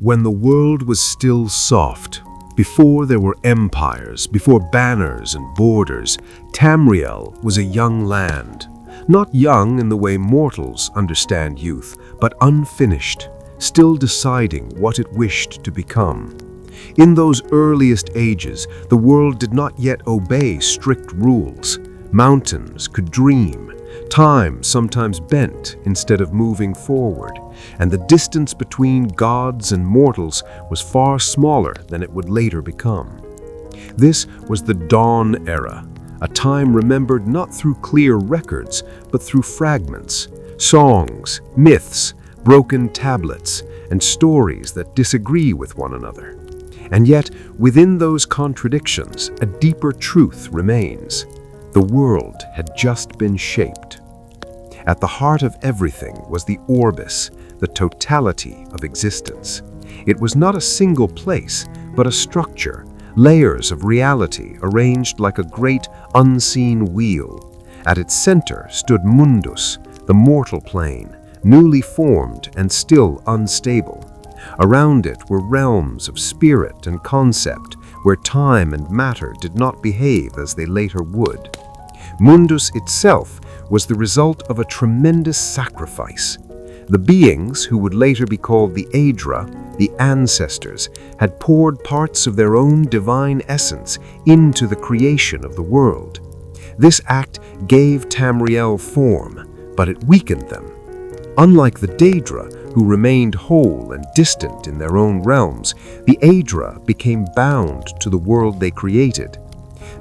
When the world was still soft, before there were empires, before banners and borders, Tamriel was a young land. Not young in the way mortals understand youth, but unfinished, still deciding what it wished to become. In those earliest ages, the world did not yet obey strict rules. Mountains could dream. Time sometimes bent instead of moving forward, and the distance between gods and mortals was far smaller than it would later become. This was the Dawn Era, a time remembered not through clear records, but through fragments, songs, myths, broken tablets, and stories that disagree with one another. And yet, within those contradictions, a deeper truth remains. The world had just been shaped. At the heart of everything was the orbis, the totality of existence. It was not a single place, but a structure, layers of reality arranged like a great unseen wheel. At its center stood Mundus, the mortal plane, newly formed and still unstable. Around it were realms of spirit and concept, where time and matter did not behave as they later would. Mundus itself was the result of a tremendous sacrifice. The beings, who would later be called the Aedra, the ancestors, had poured parts of their own divine essence into the creation of the world. This act gave Tamriel form, but it weakened them. Unlike the Daedra, who remained whole and distant in their own realms, the Aedra became bound to the world they created.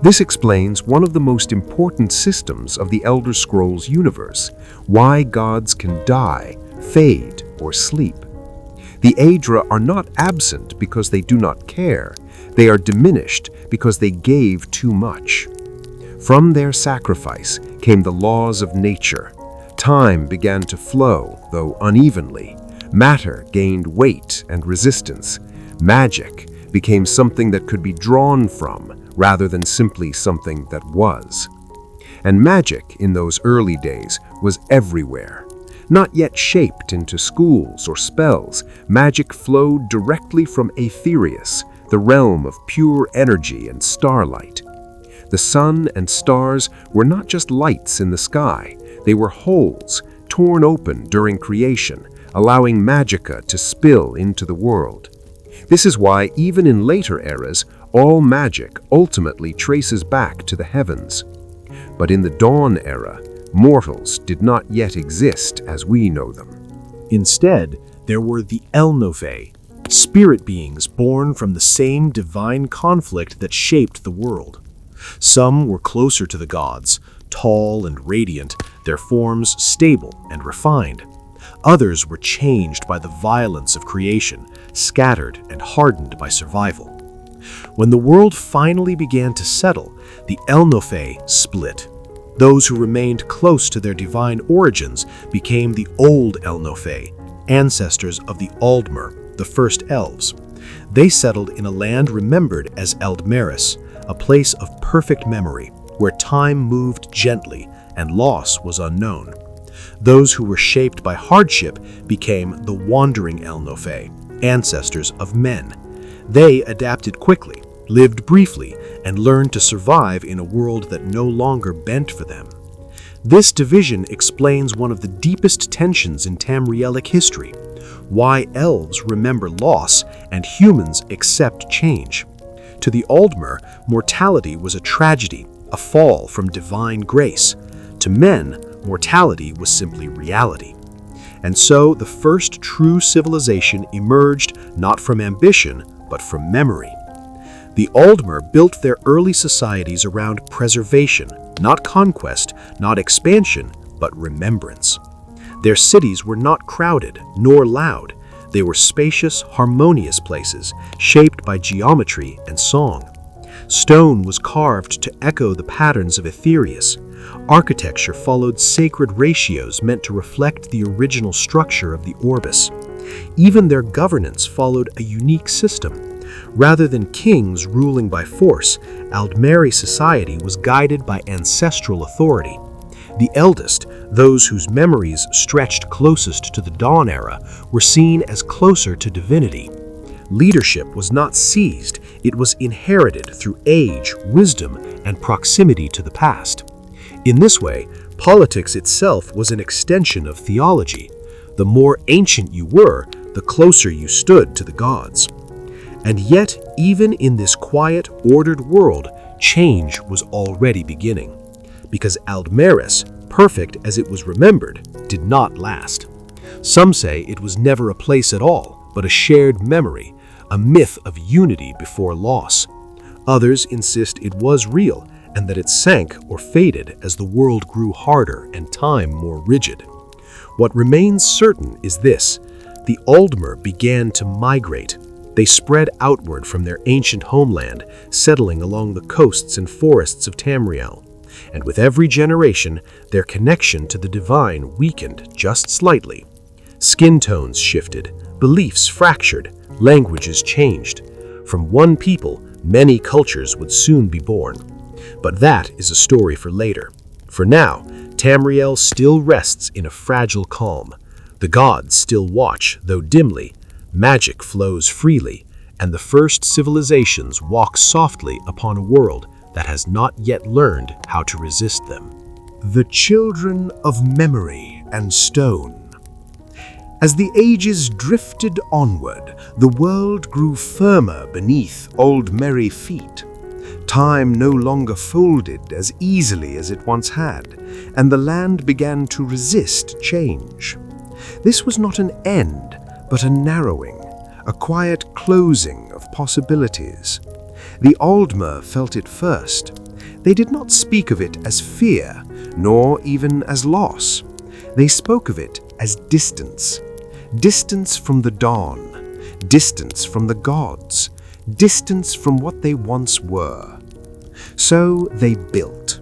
This explains one of the most important systems of the Elder Scrolls universe: why gods can die, fade, or sleep. The Aedra are not absent because they do not care. They are diminished because they gave too much. From their sacrifice came the laws of nature. Time began to flow, though unevenly. Matter gained weight and resistance. Magic became something that could be drawn from, rather than simply something that was. And magic, in those early days, was everywhere. Not yet shaped into schools or spells, magic flowed directly from Aetherius, the realm of pure energy and starlight. The sun and stars were not just lights in the sky, they were holes torn open during creation, allowing magicka to spill into the world. This is why, even in later eras, all magic ultimately traces back to the heavens. But in the Dawn Era, mortals did not yet exist as we know them. Instead, there were the Elnophae, spirit beings born from the same divine conflict that shaped the world. Some were closer to the gods, tall and radiant, their forms stable and refined. Others were changed by the violence of creation, scattered and hardened by survival. When the world finally began to settle, the Elnophae split. Those who remained close to their divine origins became the Old Elnophae, ancestors of the Aldmer, the first elves. They settled in a land remembered as Eldmeris, a place of perfect memory, where time moved gently and loss was unknown. Those who were shaped by hardship became the Wandering Elnophae, ancestors of men. They adapted quickly, lived briefly, and learned to survive in a world that no longer bent for them. This division explains one of the deepest tensions in Tamrielic history: why elves remember loss and humans accept change. To the Aldmer, mortality was a tragedy, a fall from divine grace. To men, mortality was simply reality. And so the first true civilization emerged not from ambition, but from memory. The Aldmer built their early societies around preservation, not conquest, not expansion, but remembrance. Their cities were not crowded, nor loud. They were spacious, harmonious places, shaped by geometry and song. Stone was carved to echo the patterns of Aetherius. Architecture followed sacred ratios meant to reflect the original structure of the orbis. Even their governance followed a unique system. Rather than kings ruling by force, Aldmeri society was guided by ancestral authority. The eldest, those whose memories stretched closest to the Dawn Era, were seen as closer to divinity. Leadership was not seized, it was inherited through age, wisdom, and proximity to the past. In this way, politics itself was an extension of theology. The more ancient you were, the closer you stood to the gods. And yet, even in this quiet, ordered world, change was already beginning. Because Aldmeris, perfect as it was remembered, did not last. Some say it was never a place at all, but a shared memory, a myth of unity before loss. Others insist it was real and that it sank or faded as the world grew harder and time more rigid. What remains certain is this: the Aldmer began to migrate. They spread outward from their ancient homeland, settling along the coasts and forests of Tamriel. And with every generation, their connection to the divine weakened just slightly. Skin tones shifted, beliefs fractured, languages changed. From one people, many cultures would soon be born. But that is a story for later. For now, Tamriel still rests in a fragile calm. The gods still watch, though dimly. Magic flows freely, and the first civilizations walk softly upon a world that has not yet learned how to resist them. The children of memory and stone. As the ages drifted onward, the world grew firmer beneath Aldmeri feet. Time no longer folded as easily as it once had, and the land began to resist change. This was not an end, but a narrowing, a quiet closing of possibilities. The Aldmer felt it first. They did not speak of it as fear, nor even as loss. They spoke of it as distance. Distance from the dawn, distance from the gods, distance from what they once were. So they built.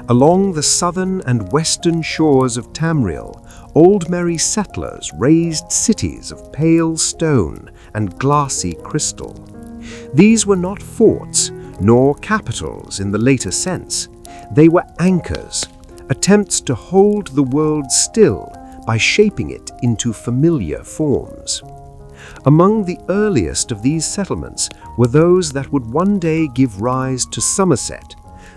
Along the southern and western shores of Tamriel, Aldmeri settlers raised cities of pale stone and glassy crystal. These were not forts, nor capitals in the later sense. They were anchors, attempts to hold the world still by shaping it into familiar forms. Among the earliest of these settlements were those that would one day give rise to Somerset,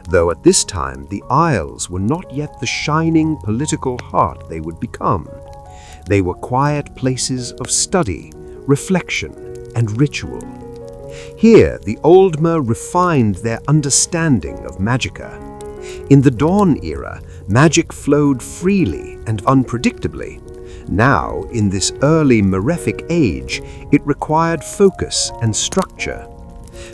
though at this time the Isles were not yet the shining political heart they would become. They were quiet places of study, reflection, and ritual. Here, the Aldmer refined their understanding of magicka. In the Dawn era, magic flowed freely and unpredictably. Now, in this early Malefic age, it required focus and structure.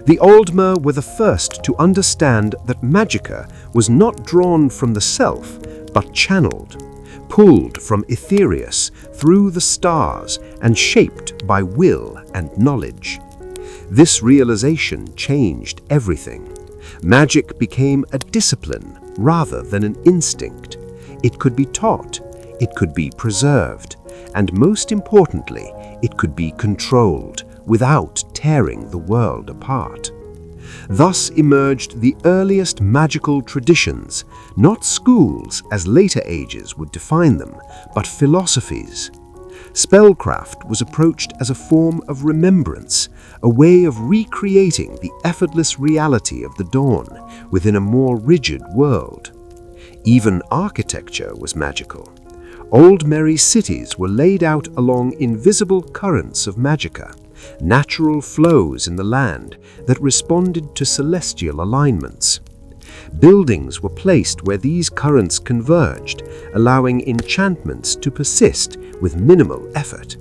The Aldmer were the first to understand that magicka was not drawn from the self, but channeled, pulled from Etherius through the stars and shaped by will and knowledge. This realization changed everything. Magic became a discipline rather than an instinct. It could be taught, it could be preserved, and most importantly, it could be controlled without tearing the world apart. Thus emerged the earliest magical traditions, not schools as later ages would define them, but philosophies. Spellcraft was approached as a form of remembrance, a way of recreating the effortless reality of the dawn within a more rigid world. Even architecture was magical. Aldmeri cities were laid out along invisible currents of magicka, natural flows in the land that responded to celestial alignments. Buildings were placed where these currents converged, allowing enchantments to persist with minimal effort.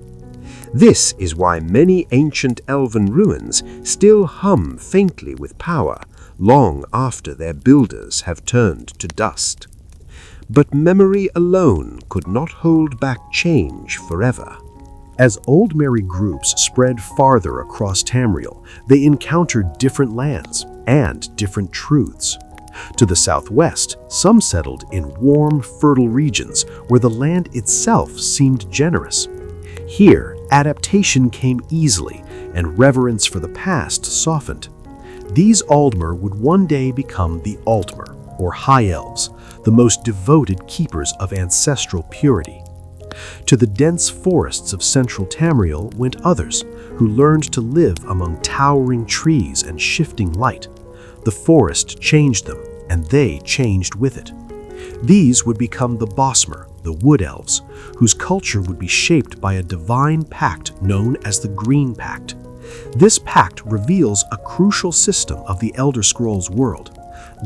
This is why many ancient elven ruins still hum faintly with power long after their builders have turned to dust. But memory alone could not hold back change forever. As Aldmeri groups spread farther across Tamriel, they encountered different lands and different truths. To the southwest, some settled in warm, fertile regions where the land itself seemed generous. Here, adaptation came easily, and reverence for the past softened. These Aldmer would one day become the Altmer, or High Elves, the most devoted keepers of ancestral purity. To the dense forests of central Tamriel went others, who learned to live among towering trees and shifting light. The forest changed them, and they changed with it. These would become the Bosmer, the Wood Elves, whose culture would be shaped by a divine pact known as the Green Pact. This pact reveals a crucial system of the Elder Scrolls world.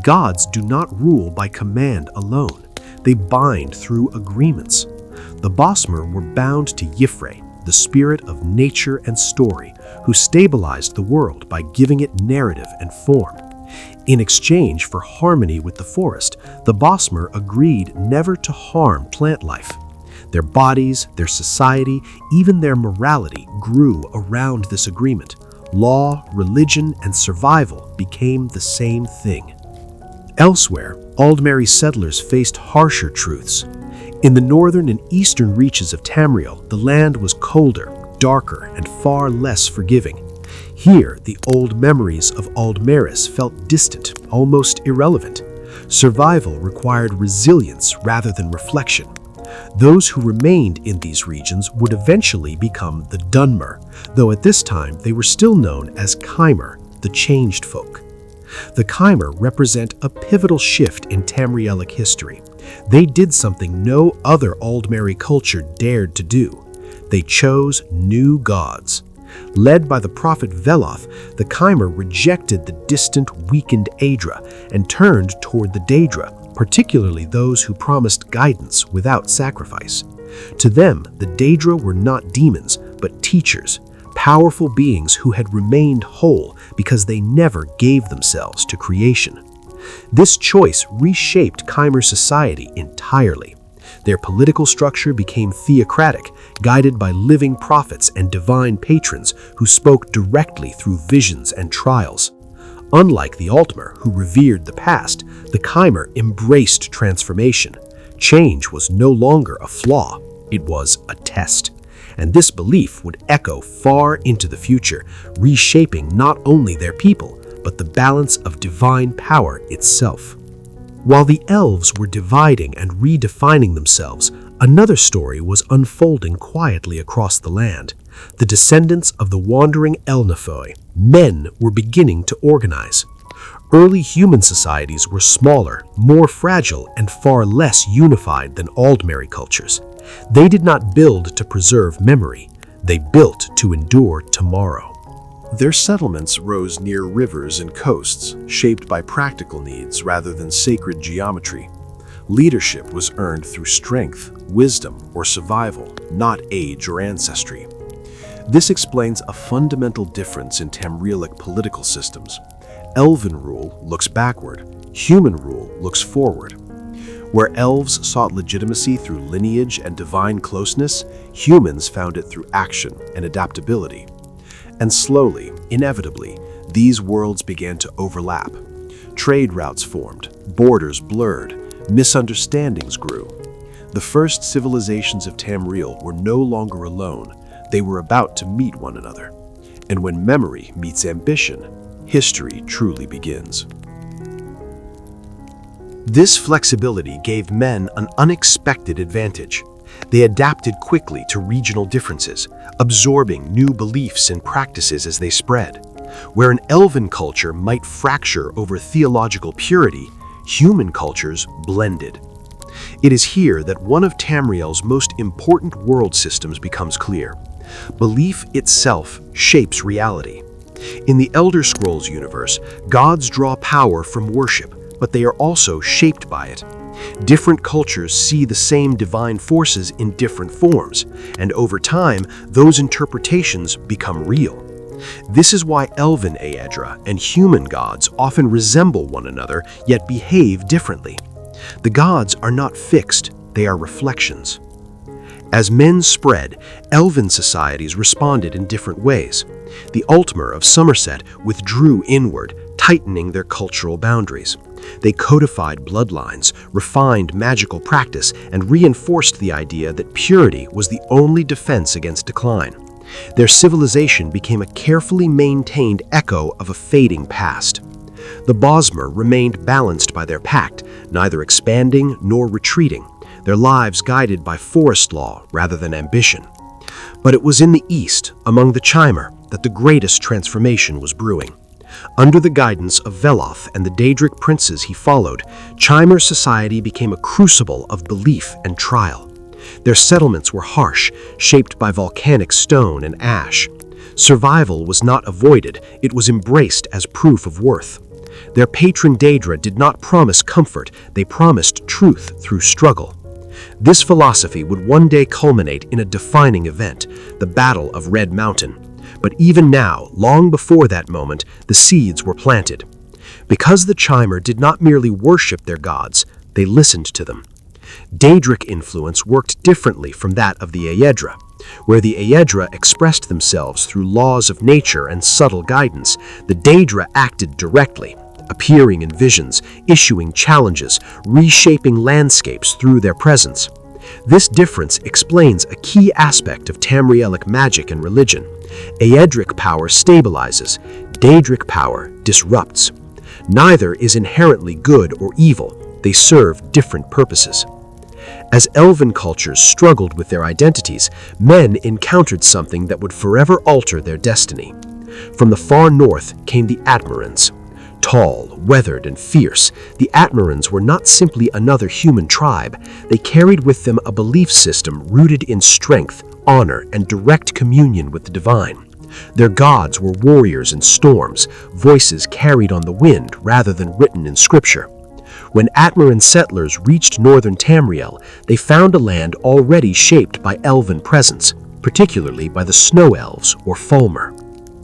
Gods do not rule by command alone. They bind through agreements. The Bosmer were bound to Y'ffre, the spirit of nature and story, who stabilized the world by giving it narrative and form. In exchange for harmony with the forest, the Bosmer agreed never to harm plant life. Their bodies, their society, even their morality grew around this agreement. Law, religion, and survival became the same thing. Elsewhere, Aldmeri settlers faced harsher truths. In the northern and eastern reaches of Tamriel, the land was colder, darker, and far less forgiving. Here, the old memories of Aldmeris felt distant, almost irrelevant. Survival required resilience rather than reflection. Those who remained in these regions would eventually become the Dunmer, though at this time they were still known as Chimer, the changed folk. The Chimer represent a pivotal shift in Tamrielic history. They did something no other Aldmeri culture dared to do. They chose new gods. Led by the prophet Veloth, the Chimer rejected the distant, weakened Aedra and turned toward the Daedra, particularly those who promised guidance without sacrifice. To them, the Daedra were not demons, but teachers, powerful beings who had remained whole because they never gave themselves to creation. This choice reshaped Chimer society entirely. Their political structure became theocratic, guided by living prophets and divine patrons who spoke directly through visions and trials. Unlike the Altmer, who revered the past, the Chimer embraced transformation. Change was no longer a flaw, it was a test. And this belief would echo far into the future, reshaping not only their people, but the balance of divine power itself. While the elves were dividing and redefining themselves, another story was unfolding quietly across the land. The descendants of the wandering Elnafoi, men, were beginning to organize. Early human societies were smaller, more fragile, and far less unified than Aldmeri cultures. They did not build to preserve memory. They built to endure tomorrow. Their settlements rose near rivers and coasts, shaped by practical needs rather than sacred geometry. Leadership was earned through strength, wisdom, or survival, not age or ancestry. This explains a fundamental difference in Tamrielic political systems. Elven rule looks backward, human rule looks forward. Where elves sought legitimacy through lineage and divine closeness, humans found it through action and adaptability. And slowly, inevitably, these worlds began to overlap. Trade routes formed, borders blurred, misunderstandings grew. The first civilizations of Tamriel were no longer alone. They were about to meet one another. And when memory meets ambition, history truly begins. This flexibility gave men an unexpected advantage. They adapted quickly to regional differences, absorbing new beliefs and practices as they spread. Where an elven culture might fracture over theological purity, human cultures blended. It is here that one of Tamriel's most important world systems becomes clear. Belief itself shapes reality. In the Elder Scrolls universe, gods draw power from worship, but they are also shaped by it. Different cultures see the same divine forces in different forms, and over time, those interpretations become real. This is why elven Aedra and human gods often resemble one another, yet behave differently. The gods are not fixed, they are reflections. As men spread, elven societies responded in different ways. The Altmer of Somerset withdrew inward, tightening their cultural boundaries. They codified bloodlines, refined magical practice, and reinforced the idea that purity was the only defense against decline. Their civilization became a carefully maintained echo of a fading past. The Bosmer remained balanced by their pact, neither expanding nor retreating, their lives guided by forest law rather than ambition. But it was in the east, among the Chimer, that the greatest transformation was brewing. Under the guidance of Veloth and the Daedric princes he followed, Chimer society became a crucible of belief and trial. Their settlements were harsh, shaped by volcanic stone and ash. Survival was not avoided, it was embraced as proof of worth. Their patron Daedra did not promise comfort, they promised truth through struggle. This philosophy would one day culminate in a defining event, the Battle of Red Mountain. But even now, long before that moment, the seeds were planted. Because the Chimer did not merely worship their gods, they listened to them. Daedric influence worked differently from that of the Aedra. Where the Aedra expressed themselves through laws of nature and subtle guidance, the Daedra acted directly, appearing in visions, issuing challenges, reshaping landscapes through their presence. This difference explains a key aspect of Tamrielic magic and religion. Aedric power stabilizes, Daedric power disrupts. Neither is inherently good or evil, they serve different purposes. As elven cultures struggled with their identities, men encountered something that would forever alter their destiny. From the far north came the Atmarans. Tall, weathered, and fierce, the Atmarans were not simply another human tribe. They carried with them a belief system rooted in strength, honor, and direct communion with the divine. Their gods were warriors in storms, voices carried on the wind rather than written in scripture. When Atmaran settlers reached northern Tamriel, they found a land already shaped by elven presence, particularly by the snow elves or Fulmer.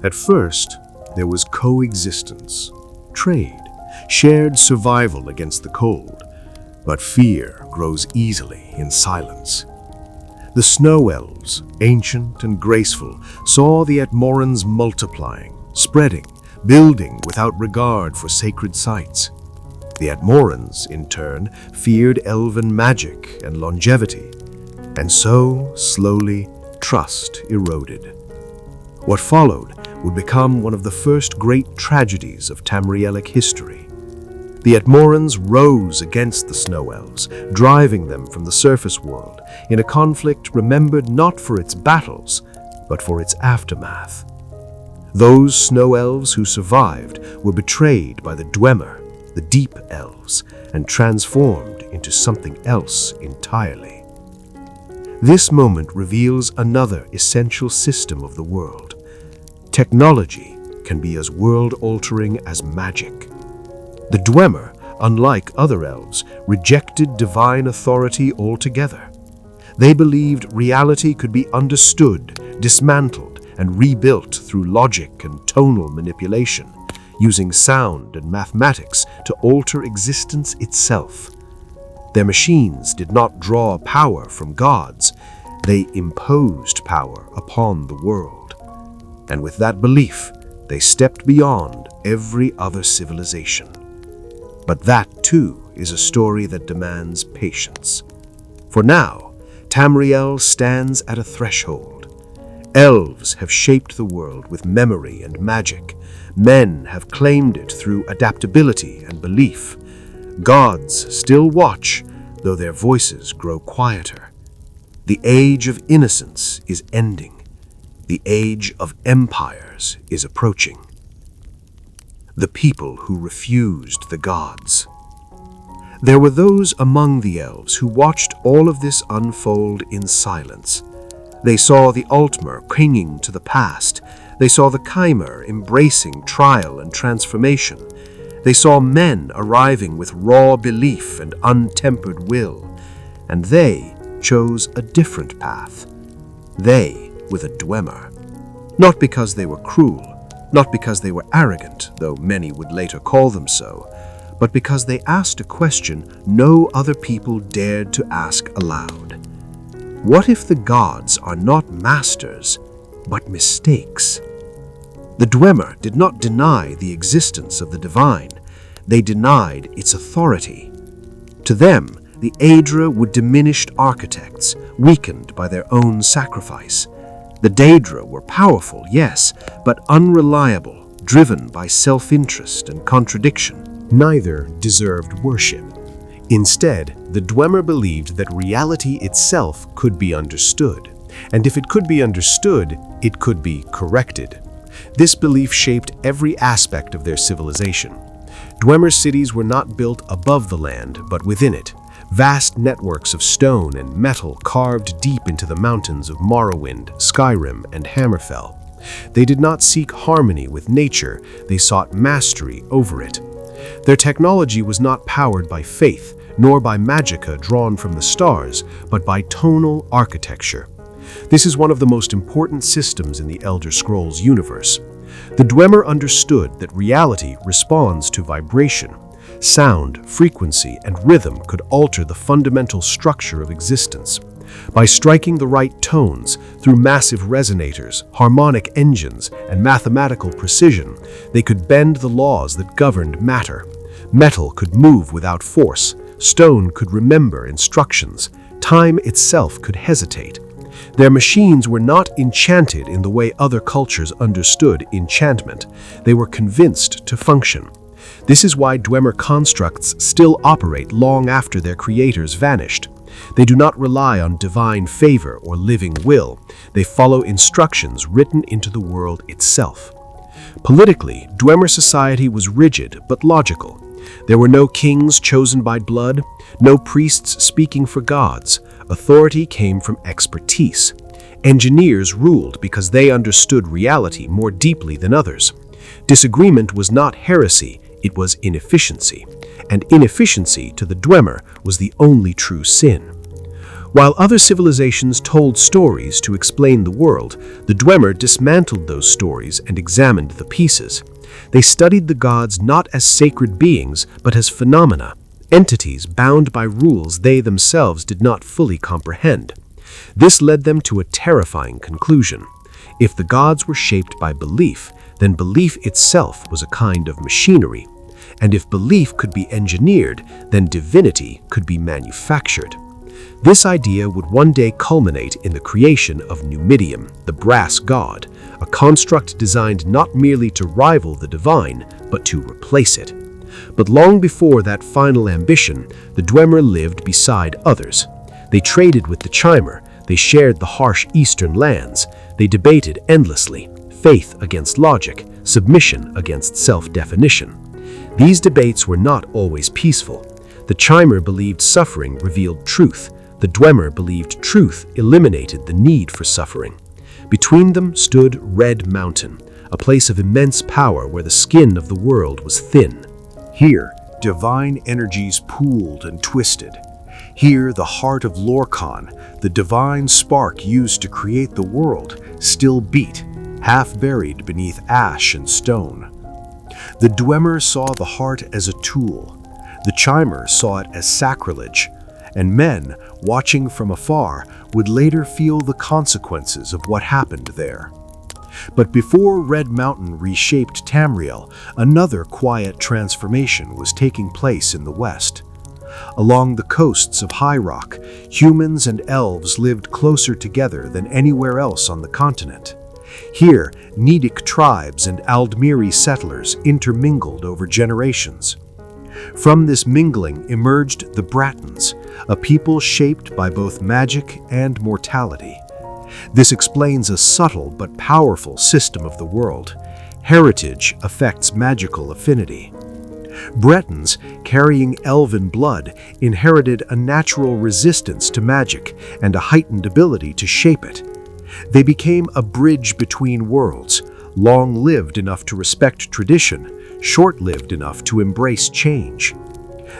At first, there was coexistence, trade, shared survival against the cold, but fear grows easily in silence. The snow elves, ancient and graceful, saw the Atmorans multiplying, spreading, building without regard for sacred sites. The Atmorans, in turn, feared elven magic and longevity, and so, slowly, trust eroded. What followed would become one of the first great tragedies of Tamrielic history. The Atmorans rose against the Snow Elves, driving them from the surface world in a conflict remembered not for its battles, but for its aftermath. Those Snow Elves who survived were betrayed by the Dwemer, the Deep Elves, and transformed into something else entirely. This moment reveals another essential system of the world. Technology can be as world-altering as magic. The Dwemer, unlike other elves, rejected divine authority altogether. They believed reality could be understood, dismantled, and rebuilt through logic and tonal manipulation, using sound and mathematics to alter existence itself. Their machines did not draw power from gods, they imposed power upon the world. And with that belief, they stepped beyond every other civilization. But that, too, is a story that demands patience. For now, Tamriel stands at a threshold. Elves have shaped the world with memory and magic. Men have claimed it through adaptability and belief. Gods still watch, though their voices grow quieter. The age of innocence is ending. The age of empires is approaching. The people who refused the gods. There were those among the elves who watched all of this unfold in silence. They saw the Altmer clinging to the past. They saw the Chimer embracing trial and transformation. They saw men arriving with raw belief and untempered will. And they chose a different path. They with a Dwemer. Not because they were cruel, not because they were arrogant, though many would later call them so, but because they asked a question no other people dared to ask aloud. What if the gods are not masters, but mistakes? The Dwemer did not deny the existence of the divine, they denied its authority. To them, the Aedra were diminished architects, weakened by their own sacrifice. The Daedra were powerful, yes, but unreliable, driven by self-interest and contradiction. Neither deserved worship. Instead, the Dwemer believed that reality itself could be understood, and if it could be understood, it could be corrected. This belief shaped every aspect of their civilization. Dwemer cities were not built above the land, but within it. Vast networks of stone and metal carved deep into the mountains of Morrowind, Skyrim, and Hammerfell. They did not seek harmony with nature, they sought mastery over it. Their technology was not powered by faith, nor by magicka drawn from the stars, but by tonal architecture. This is one of the most important systems in the Elder Scrolls universe. The Dwemer understood that reality responds to vibration. Sound, frequency, and rhythm could alter the fundamental structure of existence. By striking the right tones through massive resonators, harmonic engines, and mathematical precision, they could bend the laws that governed matter. Metal could move without force, stone could remember instructions, time itself could hesitate. Their machines were not enchanted in the way other cultures understood enchantment. They were convinced to function. This is why Dwemer constructs still operate long after their creators vanished. They do not rely on divine favor or living will. They follow instructions written into the world itself. Politically, Dwemer society was rigid but logical. There were no kings chosen by blood, no priests speaking for gods. Authority came from expertise. Engineers ruled because they understood reality more deeply than others. Disagreement was not heresy, it was inefficiency. And inefficiency to the Dwemer was the only true sin. While other civilizations told stories to explain the world, the Dwemer dismantled those stories and examined the pieces. They studied the gods not as sacred beings, but as phenomena, entities bound by rules they themselves did not fully comprehend. This led them to a terrifying conclusion. If the gods were shaped by belief, then belief itself was a kind of machinery. And if belief could be engineered, then divinity could be manufactured. This idea would one day culminate in the creation of Numidium, the brass god, a construct designed not merely to rival the divine, but to replace it. But long before that final ambition, the Dwemer lived beside others. They traded with the Chimer, they shared the harsh eastern lands, they debated endlessly, faith against logic, submission against self-definition. These debates were not always peaceful. The Chimer believed suffering revealed truth. The Dwemer believed truth eliminated the need for suffering. Between them stood Red Mountain, a place of immense power where the skin of the world was thin. Here, divine energies pooled and twisted. Here, the heart of Lorkhan, the divine spark used to create the world, still beat, half buried beneath ash and stone. The Dwemer saw the heart as a tool. The Chimer saw it as sacrilege, and men, watching from afar, would later feel the consequences of what happened there. But before Red Mountain reshaped Tamriel, another quiet transformation was taking place in the west. Along the coasts of High Rock, humans and elves lived closer together than anywhere else on the continent. Here, Nedic tribes and Aldmiri settlers intermingled over generations. From this mingling emerged the Brattons, a people shaped by both magic and mortality. This explains a subtle but powerful system of the world. Heritage affects magical affinity. Bretons, carrying elven blood, inherited a natural resistance to magic and a heightened ability to shape it. They became a bridge between worlds, long-lived enough to respect tradition, short-lived enough to embrace change.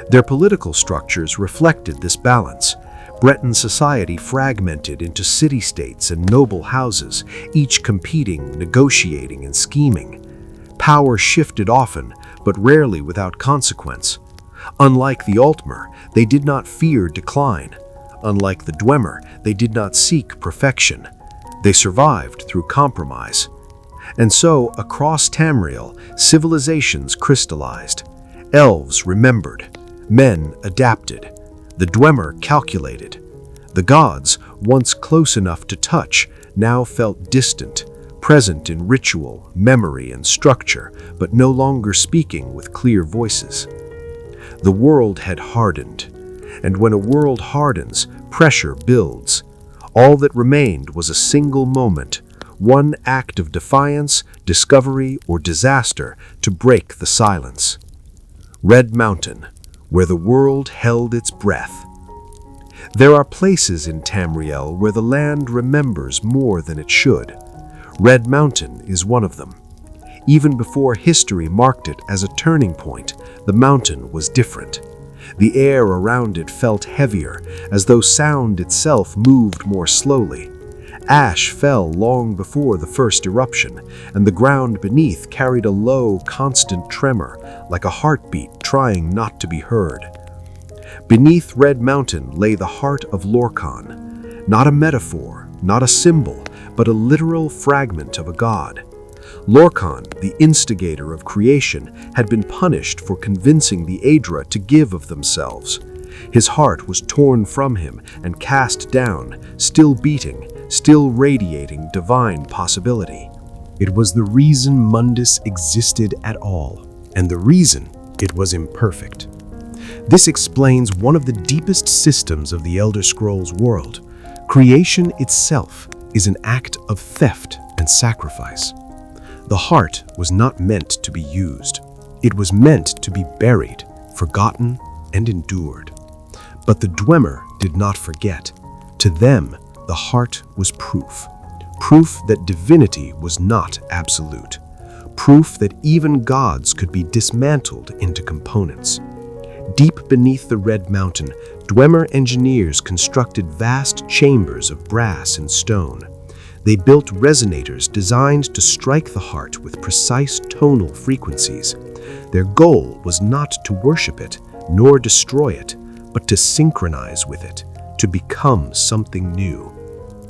Their political structures reflected this balance. Breton society fragmented into city-states and noble houses, each competing, negotiating, and scheming. Power shifted often, but rarely without consequence. Unlike the Altmer, they did not fear decline. Unlike the Dwemer, they did not seek perfection. They survived through compromise. And so, across Tamriel, civilizations crystallized. Elves remembered. Men adapted. The Dwemer calculated. The gods, once close enough to touch, now felt distant, present in ritual, memory, and structure, but no longer speaking with clear voices. The world had hardened, and when a world hardens, pressure builds. All that remained was a single moment, one act of defiance, discovery, or disaster to break the silence. Red Mountain, where the world held its breath. There are places in Tamriel where the land remembers more than it should. Red Mountain is one of them. Even before history marked it as a turning point, the mountain was different. The air around it felt heavier, as though sound itself moved more slowly. Ash fell long before the first eruption, and the ground beneath carried a low, constant tremor, like a heartbeat trying not to be heard. Beneath Red Mountain lay the heart of Lorkhan, not a metaphor, not a symbol, but a literal fragment of a god. Lorkhan, the instigator of creation, had been punished for convincing the Aedra to give of themselves. His heart was torn from him and cast down, still beating, still radiating divine possibility. It was the reason Mundus existed at all, and the reason it was imperfect. This explains one of the deepest systems of the Elder Scrolls world. Creation itself is an act of theft and sacrifice. The heart was not meant to be used. It was meant to be buried, forgotten, and endured. But the Dwemer did not forget. To them, the heart was proof. Proof that divinity was not absolute. Proof that even gods could be dismantled into components. Deep beneath the Red Mountain, Dwemer engineers constructed vast chambers of brass and stone. They built resonators designed to strike the heart with precise tonal frequencies. Their goal was not to worship it, nor destroy it, but to synchronize with it, to become something new.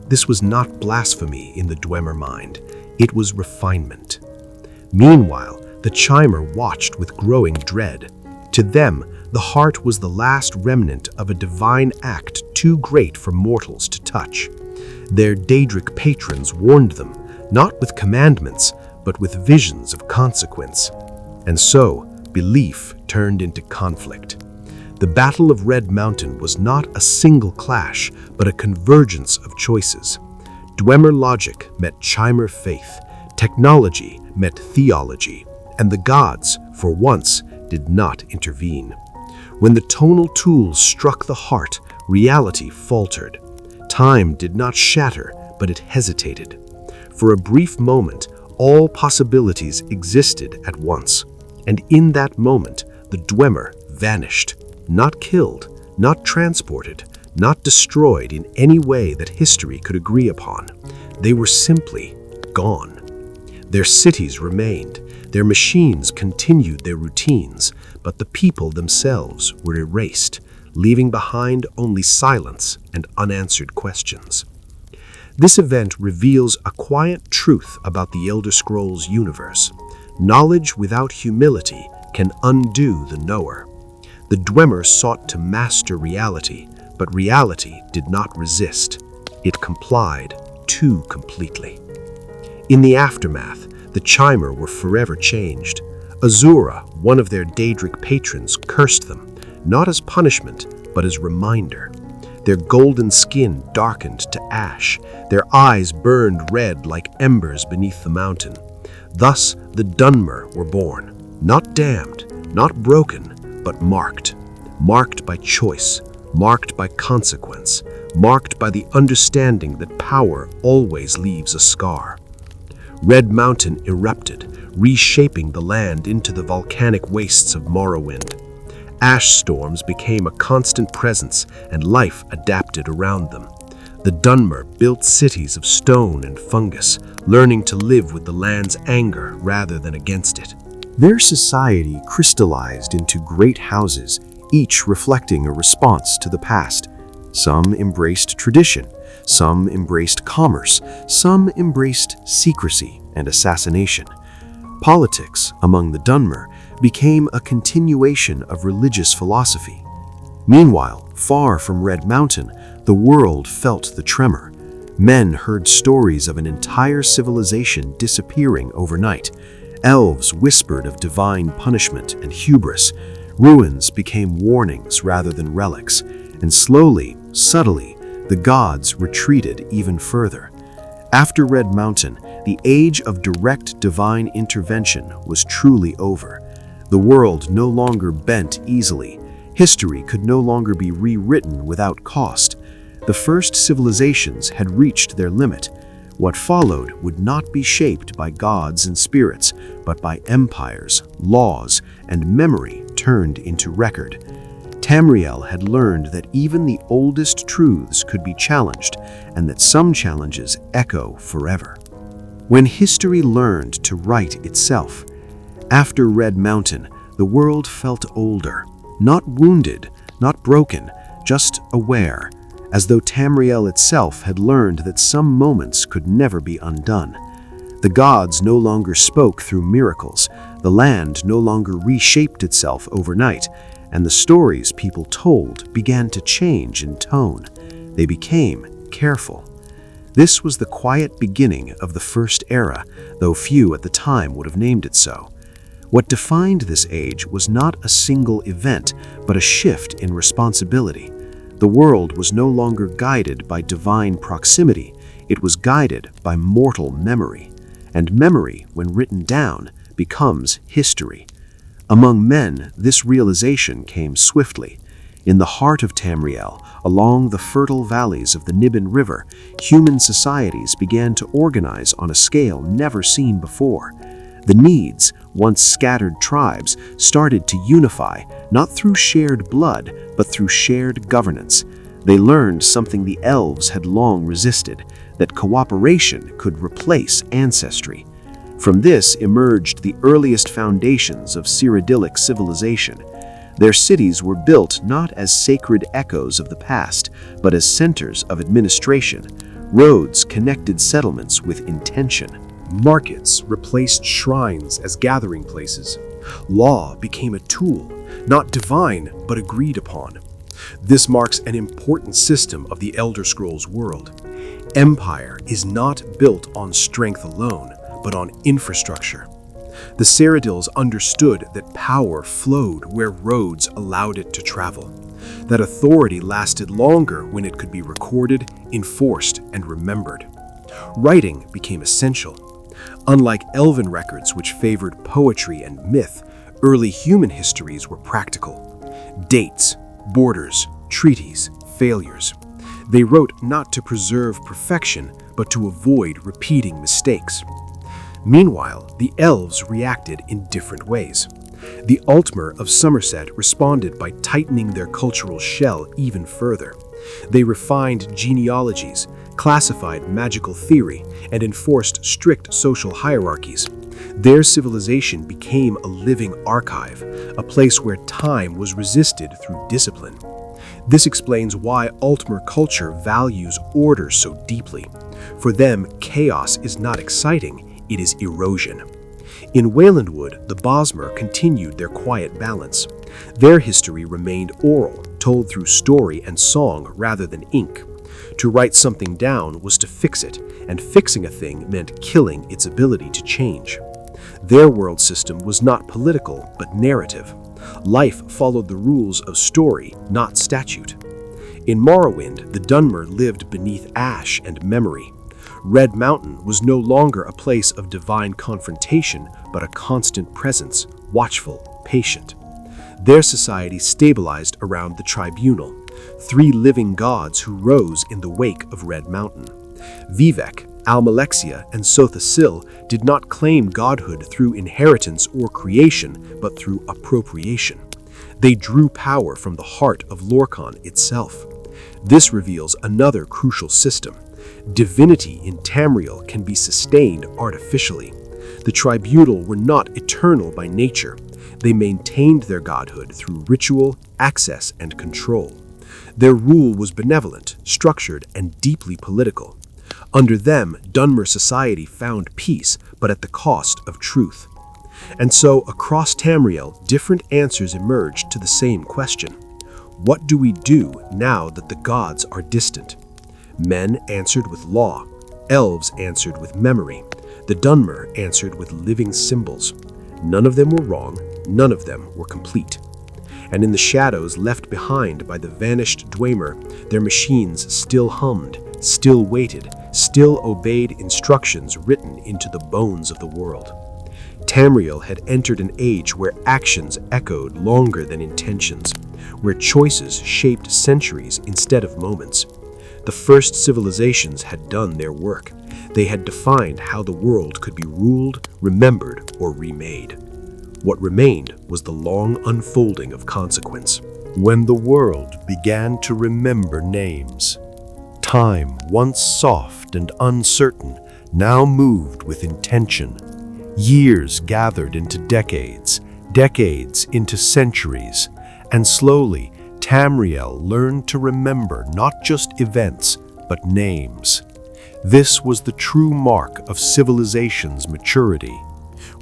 This was not blasphemy in the Dwemer mind, it was refinement. Meanwhile, the Chimer watched with growing dread. To them, the heart was the last remnant of a divine act too great for mortals to touch. Their Daedric patrons warned them, not with commandments, but with visions of consequence. And so, belief turned into conflict. The Battle of Red Mountain was not a single clash, but a convergence of choices. Dwemer logic met Chimer faith, technology met theology, and the gods, for once, did not intervene. When the tonal tools struck the heart, reality faltered. Time did not shatter, but it hesitated. For a brief moment, all possibilities existed at once. And in that moment, the Dwemer vanished, not killed, not transported, not destroyed in any way that history could agree upon. They were simply gone. Their cities remained, their machines continued their routines, but the people themselves were erased, leaving behind only silence and unanswered questions. This event reveals a quiet truth about the Elder Scrolls universe. Knowledge without humility can undo the knower. The Dwemer sought to master reality, but reality did not resist. It complied too completely. In the aftermath, the Chimer were forever changed. Azura, one of their Daedric patrons, cursed them, not as punishment, but as reminder. Their golden skin darkened to ash, their eyes burned red like embers beneath the mountain. Thus the Dunmer were born, not damned, not broken, but marked. Marked by choice, marked by consequence, marked by the understanding that power always leaves a scar. Red Mountain erupted, reshaping the land into the volcanic wastes of Morrowind. Ash storms became a constant presence, and life adapted around them. The Dunmer built cities of stone and fungus, learning to live with the land's anger rather than against it. Their society crystallized into great houses, each reflecting a response to the past. Some embraced tradition, some embraced commerce, some embraced secrecy and assassination. Politics among the Dunmer became a continuation of religious philosophy. Meanwhile, far from Red Mountain, the world felt the tremor. Men heard stories of an entire civilization disappearing overnight. Elves whispered of divine punishment and hubris. Ruins became warnings rather than relics, and slowly, subtly, the gods retreated even further. After Red Mountain, the age of direct divine intervention was truly over. The world no longer bent easily. History could no longer be rewritten without cost. The first civilizations had reached their limit. What followed would not be shaped by gods and spirits, but by empires, laws, and memory turned into record. Tamriel had learned that even the oldest truths could be challenged, and that some challenges echo forever. When history learned to write itself, after Red Mountain, the world felt older, not wounded, not broken, just aware, as though Tamriel itself had learned that some moments could never be undone. The gods no longer spoke through miracles, the land no longer reshaped itself overnight, and the stories people told began to change in tone. They became careful. This was the quiet beginning of the First Era, though few at the time would have named it so. What defined this age was not a single event, but a shift in responsibility. The world was no longer guided by divine proximity, it was guided by mortal memory. And memory, when written down, becomes history. Among men, this realization came swiftly. In the heart of Tamriel, along the fertile valleys of the Niben River, human societies began to organize on a scale never seen before. The Needs, once scattered tribes, started to unify, not through shared blood, but through shared governance. They learned something the elves had long resisted, that cooperation could replace ancestry. From this emerged the earliest foundations of Cyrodiilic civilization. Their cities were built not as sacred echoes of the past, but as centers of administration. Roads connected settlements with intention. Markets replaced shrines as gathering places. Law became a tool, not divine, but agreed upon. This marks an important system of the Elder Scrolls world. Empire is not built on strength alone, but on infrastructure. The Cyrodiils understood that power flowed where roads allowed it to travel, that authority lasted longer when it could be recorded, enforced, and remembered. Writing became essential. Unlike elven records which favored poetry and myth, early human histories were practical. Dates, borders, treaties, failures. They wrote not to preserve perfection, but to avoid repeating mistakes. Meanwhile, the elves reacted in different ways. The Altmer of Somerset responded by tightening their cultural shell even further. They refined genealogies, classified magical theory, and enforced strict social hierarchies. Their civilization became a living archive, a place where time was resisted through discipline. This explains why Altmer culture values order so deeply. For them, chaos is not exciting, it is erosion. In Waylandwood, the Bosmer continued their quiet balance. Their history remained oral, told through story and song rather than ink. To write something down was to fix it, and fixing a thing meant killing its ability to change. Their world system was not political, but narrative. Life followed the rules of story, not statute. In Morrowind, the Dunmer lived beneath ash and memory. Red Mountain was no longer a place of divine confrontation, but a constant presence, watchful, patient. Their society stabilized around the tribunal, 3 living gods who rose in the wake of Red Mountain. Vivek, Almalexia, and Sothasil did not claim godhood through inheritance or creation, but through appropriation. They drew power from the heart of Lorkhan itself. This reveals another crucial system. Divinity in Tamriel can be sustained artificially. The tribunal were not eternal by nature. They maintained their godhood through ritual, access, and control. Their rule was benevolent, structured, and deeply political. Under them, Dunmer society found peace, but at the cost of truth. And so, across Tamriel, different answers emerged to the same question. What do we do now that the gods are distant? Men answered with law, elves answered with memory, the Dunmer answered with living symbols. None of them were wrong, none of them were complete. And in the shadows left behind by the vanished Dwemer, their machines still hummed, still waited, still obeyed instructions written into the bones of the world. Tamriel had entered an age where actions echoed longer than intentions, where choices shaped centuries instead of moments. The first civilizations had done their work. They had defined how the world could be ruled, remembered, or remade. What remained was the long unfolding of consequence. When the world began to remember names, time, once soft and uncertain, now moved with intention. Years gathered into decades, decades into centuries, and slowly Tamriel learned to remember not just events, but names. This was the true mark of civilization's maturity.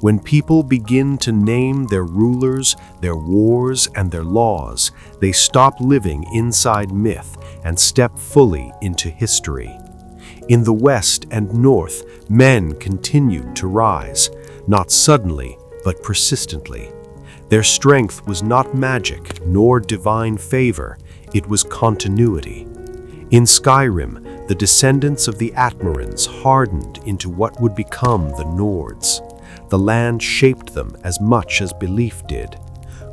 When people begin to name their rulers, their wars, and their laws, they stop living inside myth and step fully into history. In the West and North, men continued to rise, not suddenly, but persistently. Their strength was not magic nor divine favor, it was continuity. In Skyrim, the descendants of the Atmarans hardened into what would become the Nords. The land shaped them as much as belief did.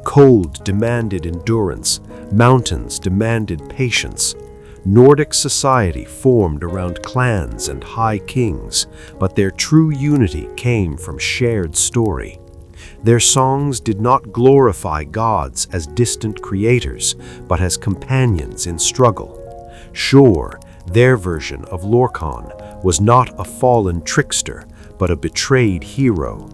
Cold demanded endurance, mountains demanded patience. Nordic society formed around clans and high kings, but their true unity came from shared story. Their songs did not glorify gods as distant creators, but as companions in struggle. Sure, their version of Lorkhan was not a fallen trickster, but a betrayed hero.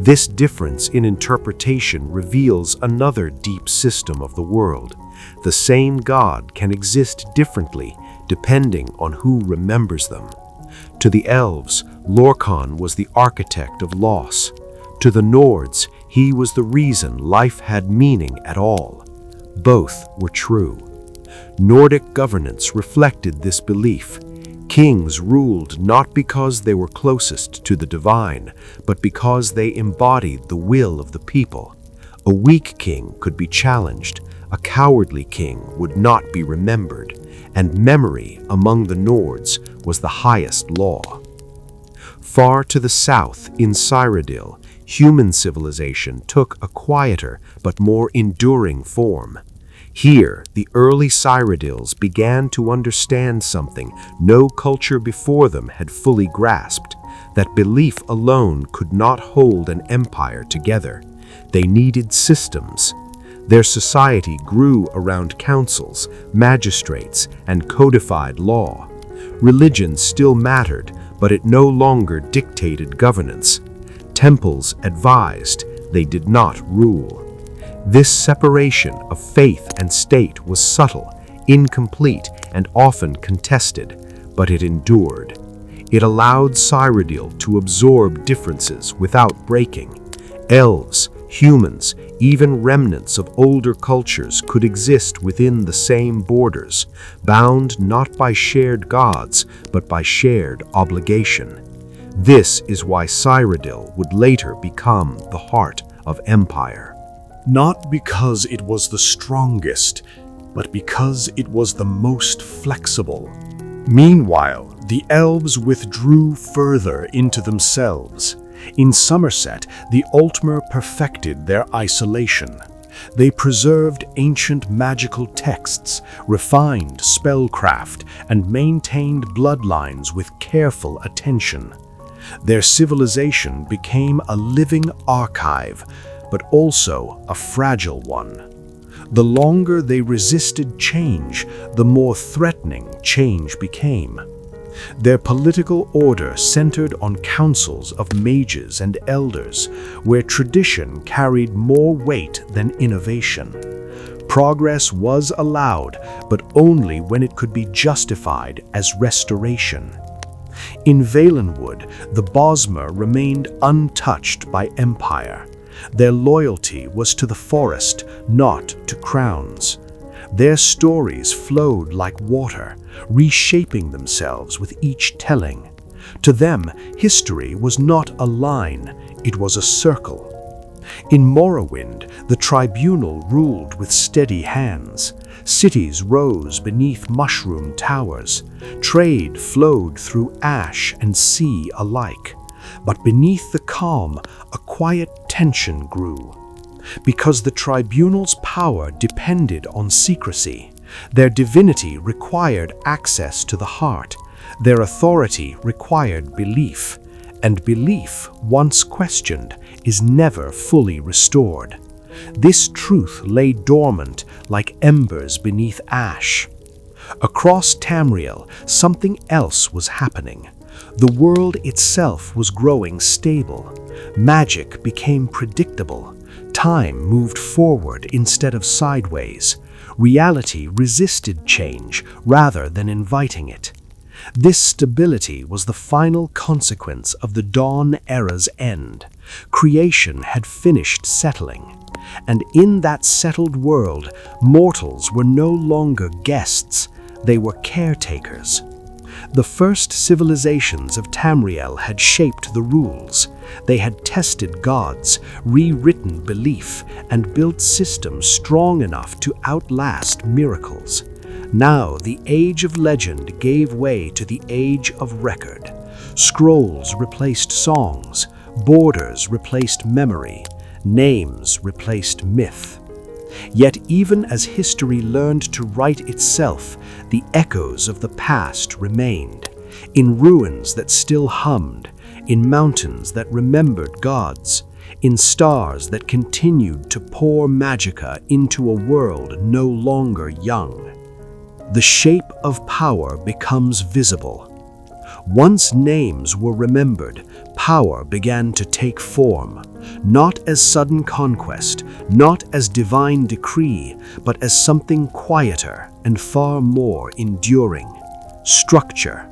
This difference in interpretation reveals another deep system of the world. The same god can exist differently depending on who remembers them. To the elves, Lorkhan was the architect of loss. To the Nords, he was the reason life had meaning at all. Both were true. Nordic governance reflected this belief. Kings ruled not because they were closest to the divine, but because they embodied the will of the people. A weak king could be challenged, a cowardly king would not be remembered, and memory among the Nords was the highest law. Far to the south, in Cyrodiil, human civilization took a quieter but more enduring form. Here, the early Cyrodiils began to understand something no culture before them had fully grasped, that belief alone could not hold an empire together. They needed systems. Their society grew around councils, magistrates, and codified law. Religion still mattered, but it no longer dictated governance. Temples advised, they did not rule. This separation of faith and state was subtle, incomplete, and often contested, but it endured. It allowed Cyrodiil to absorb differences without breaking. Elves, humans, even remnants of older cultures could exist within the same borders, bound not by shared gods, but by shared obligation. This is why Cyrodiil would later become the heart of empire. Not because it was the strongest, but because it was the most flexible. Meanwhile, the elves withdrew further into themselves. In Somerset, the Altmer perfected their isolation. They preserved ancient magical texts, refined spellcraft, and maintained bloodlines with careful attention. Their civilization became a living archive, but also a fragile one. The longer they resisted change, the more threatening change became. Their political order centered on councils of mages and elders, where tradition carried more weight than innovation. Progress was allowed, but only when it could be justified as restoration. In Valenwood, the Bosmer remained untouched by empire. Their loyalty was to the forest, not to crowns. Their stories flowed like water, reshaping themselves with each telling. To them, history was not a line, it was a circle. In Morrowind, the tribunal ruled with steady hands. Cities rose beneath mushroom towers. Trade flowed through ash and sea alike. But beneath the calm, a quiet tension grew. Because the tribunal's power depended on secrecy, their divinity required access to the heart, their authority required belief, and belief, once questioned, is never fully restored. This truth lay dormant like embers beneath ash. Across Tamriel, something else was happening. The world itself was growing stable. Magic became predictable. Time moved forward instead of sideways. Reality resisted change rather than inviting it. This stability was the final consequence of the Dawn Era's end. Creation had finished settling. And in that settled world, mortals were no longer guests, they were caretakers. The first civilizations of Tamriel had shaped the rules. They had tested gods, rewritten belief, and built systems strong enough to outlast miracles. Now the age of legend gave way to the age of record. Scrolls replaced songs, borders replaced memory, names replaced myth. Yet even as history learned to write itself, the echoes of the past remained, in ruins that still hummed, in mountains that remembered gods, in stars that continued to pour magicka into a world no longer young. The shape of power becomes visible. Once names were remembered, power began to take form, not as sudden conquest, not as divine decree, but as something quieter and far more enduring: structure.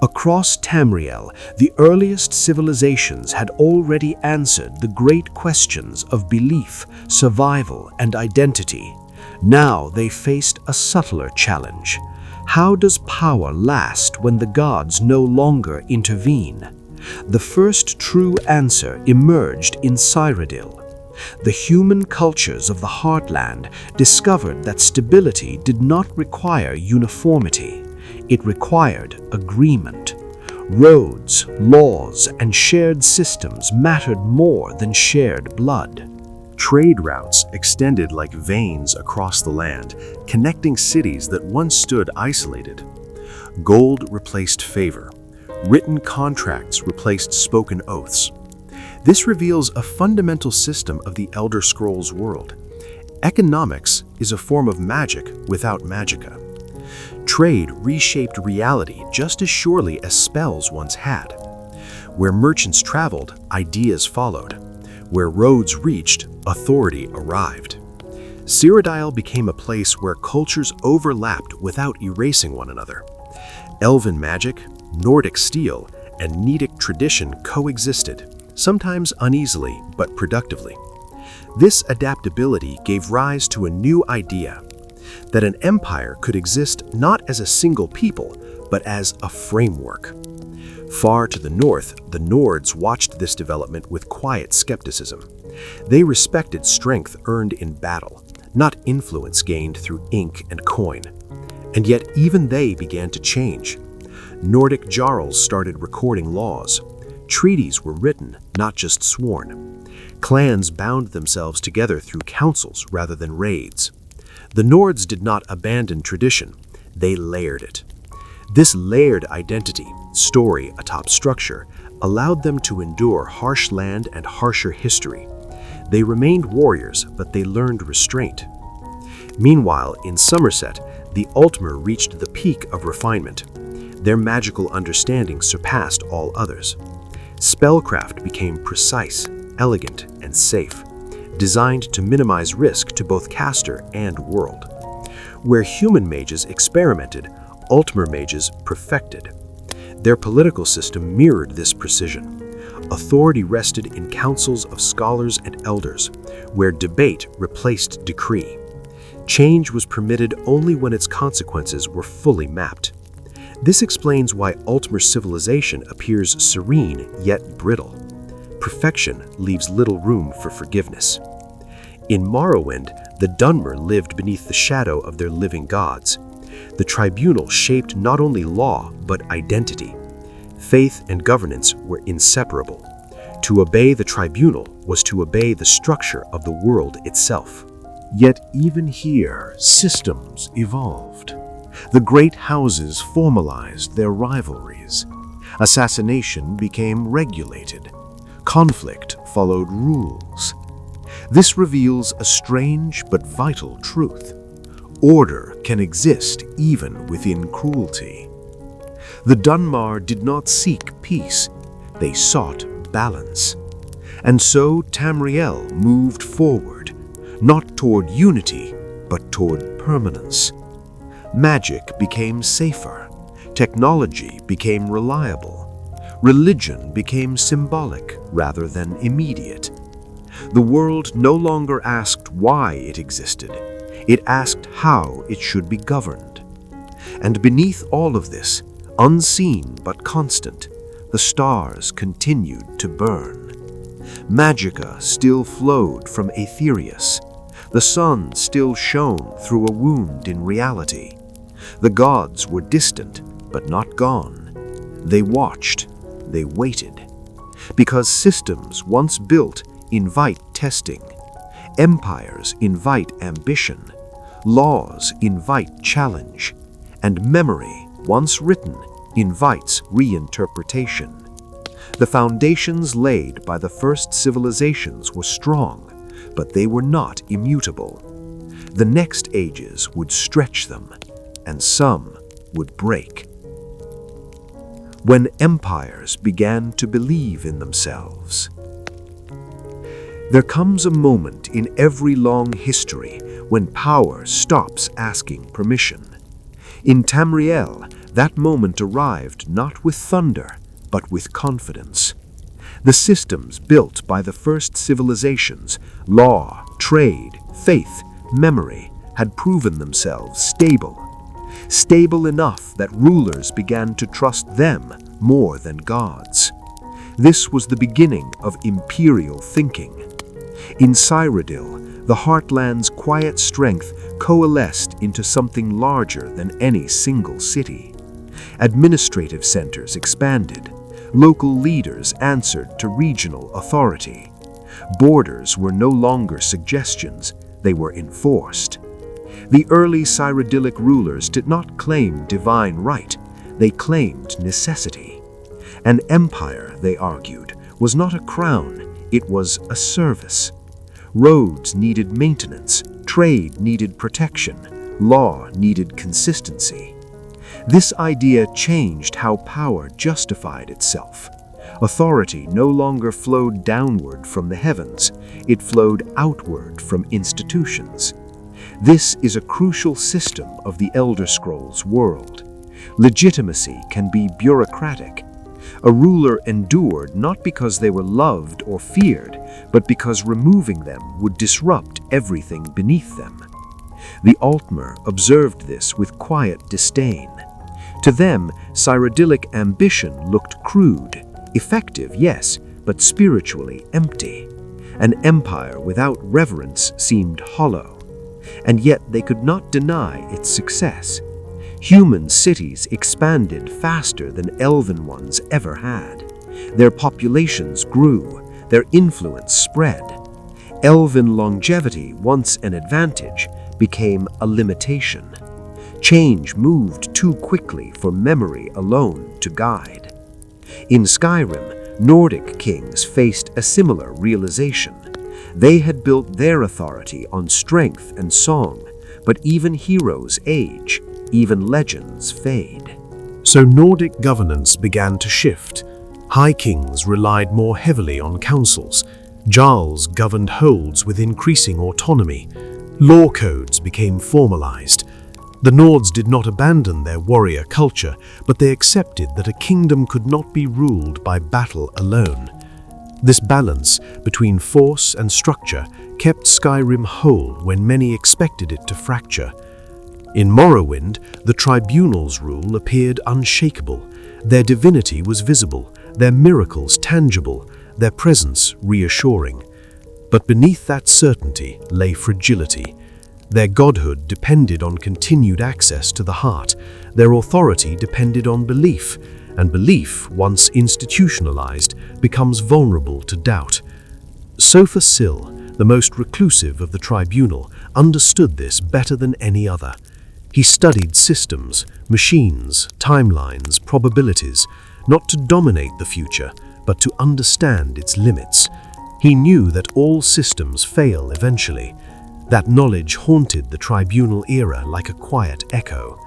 Across Tamriel, the earliest civilizations had already answered the great questions of belief, survival, and identity. Now they faced a subtler challenge. How does power last when the gods no longer intervene? The first true answer emerged in Cyrodiil. The human cultures of the Heartland discovered that stability did not require uniformity. It required agreement. Roads, laws, and shared systems mattered more than shared blood. Trade routes extended like veins across the land, connecting cities that once stood isolated. Gold replaced favor. Written contracts replaced spoken oaths. This reveals a fundamental system of the Elder Scrolls world. Economics is a form of magic without magicka. Trade reshaped reality just as surely as spells once had. Where merchants traveled, ideas followed. Where roads reached, authority arrived. Cyrodiil became a place where cultures overlapped without erasing one another. Elven magic, Nordic steel, and Nedic tradition coexisted, sometimes uneasily but productively. This adaptability gave rise to a new idea: that an empire could exist not as a single people, but as a framework. Far to the north, the Nords watched this development with quiet skepticism. They respected strength earned in battle, not influence gained through ink and coin. And yet even they began to change. Nordic jarls started recording laws. Treaties were written, not just sworn. Clans bound themselves together through councils rather than raids. The Nords did not abandon tradition, they layered it. This layered identity, story atop structure, allowed them to endure harsh land and harsher history. They remained warriors, but they learned restraint. Meanwhile, in Somerset, the Altmer reached the peak of refinement. Their magical understanding surpassed all others. Spellcraft became precise, elegant, and safe, designed to minimize risk to both caster and world. Where human mages experimented, Altmer mages perfected. Their political system mirrored this precision. Authority rested in councils of scholars and elders, where debate replaced decree. Change was permitted only when its consequences were fully mapped. This explains why Altmer civilization appears serene yet brittle. imperfection leaves little room for forgiveness. In Morrowind, the Dunmer lived beneath the shadow of their living gods. The tribunal shaped not only law, but identity. Faith and governance were inseparable. To obey the tribunal was to obey the structure of the world itself. Yet even here, systems evolved. The great houses formalized their rivalries. Assassination became regulated. Conflict followed rules. This reveals a strange but vital truth. Order can exist even within cruelty. The Dunmer did not seek peace, they sought balance. And so Tamriel moved forward, not toward unity, but toward permanence. Magic became safer, technology became reliable, religion became symbolic rather than immediate. The world no longer asked why it existed, it asked how it should be governed. And beneath all of this, unseen but constant, the stars continued to burn. Magica still flowed from Aetherius. The sun still shone through a wound in reality. The gods were distant, but not gone. They watched, they waited. Because systems once built invite testing. Empires invite ambition. Laws invite challenge. And memory, once written, invites reinterpretation. The foundations laid by the first civilizations were strong, but they were not immutable. The next ages would stretch them, and some would break. When empires began to believe in themselves. There comes a moment in every long history when power stops asking permission. In Tamriel, that moment arrived not with thunder, but with confidence. The systems built by the first civilizations, law, trade, faith, memory, had proven themselves stable. Stable enough that rulers began to trust them more than gods. This was the beginning of imperial thinking. In Cyrodiil, the Heartland's quiet strength coalesced into something larger than any single city. Administrative centers expanded. Local leaders answered to regional authority. Borders were no longer suggestions, they were enforced. The early Cyrodiilic rulers did not claim divine right, they claimed necessity. An empire, they argued, was not a crown, it was a service. Roads needed maintenance, trade needed protection, law needed consistency. This idea changed how power justified itself. Authority no longer flowed downward from the heavens, it flowed outward from institutions. This is a crucial system of the Elder Scrolls world. Legitimacy can be bureaucratic. A ruler endured not because they were loved or feared, but because removing them would disrupt everything beneath them. The Altmer observed this with quiet disdain. To them, Cyrodiilic ambition looked crude, effective, yes, but spiritually empty. An empire without reverence seemed hollow. And yet they could not deny its success. Human cities expanded faster than elven ones ever had. Their populations grew, their influence spread. Elven longevity, once an advantage, became a limitation. Change moved too quickly for memory alone to guide. In Skyrim, Nordic kings faced a similar realization. They had built their authority on strength and song, but even heroes age, even legends fade. So Nordic governance began to shift. High kings relied more heavily on councils. Jarls governed holds with increasing autonomy. Law codes became formalized. The Nords did not abandon their warrior culture, but they accepted that a kingdom could not be ruled by battle alone. This balance between force and structure kept Skyrim whole when many expected it to fracture. In Morrowind, the tribunal's rule appeared unshakable. Their divinity was visible, their miracles tangible, their presence reassuring. But beneath that certainty lay fragility. Their godhood depended on continued access to the heart. Their authority depended on belief, and belief, once institutionalized, becomes vulnerable to doubt. Sofa Sil, the most reclusive of the tribunal, understood this better than any other. He studied systems, machines, timelines, probabilities, not to dominate the future, but to understand its limits. He knew that all systems fail eventually. That knowledge haunted the tribunal era like a quiet echo.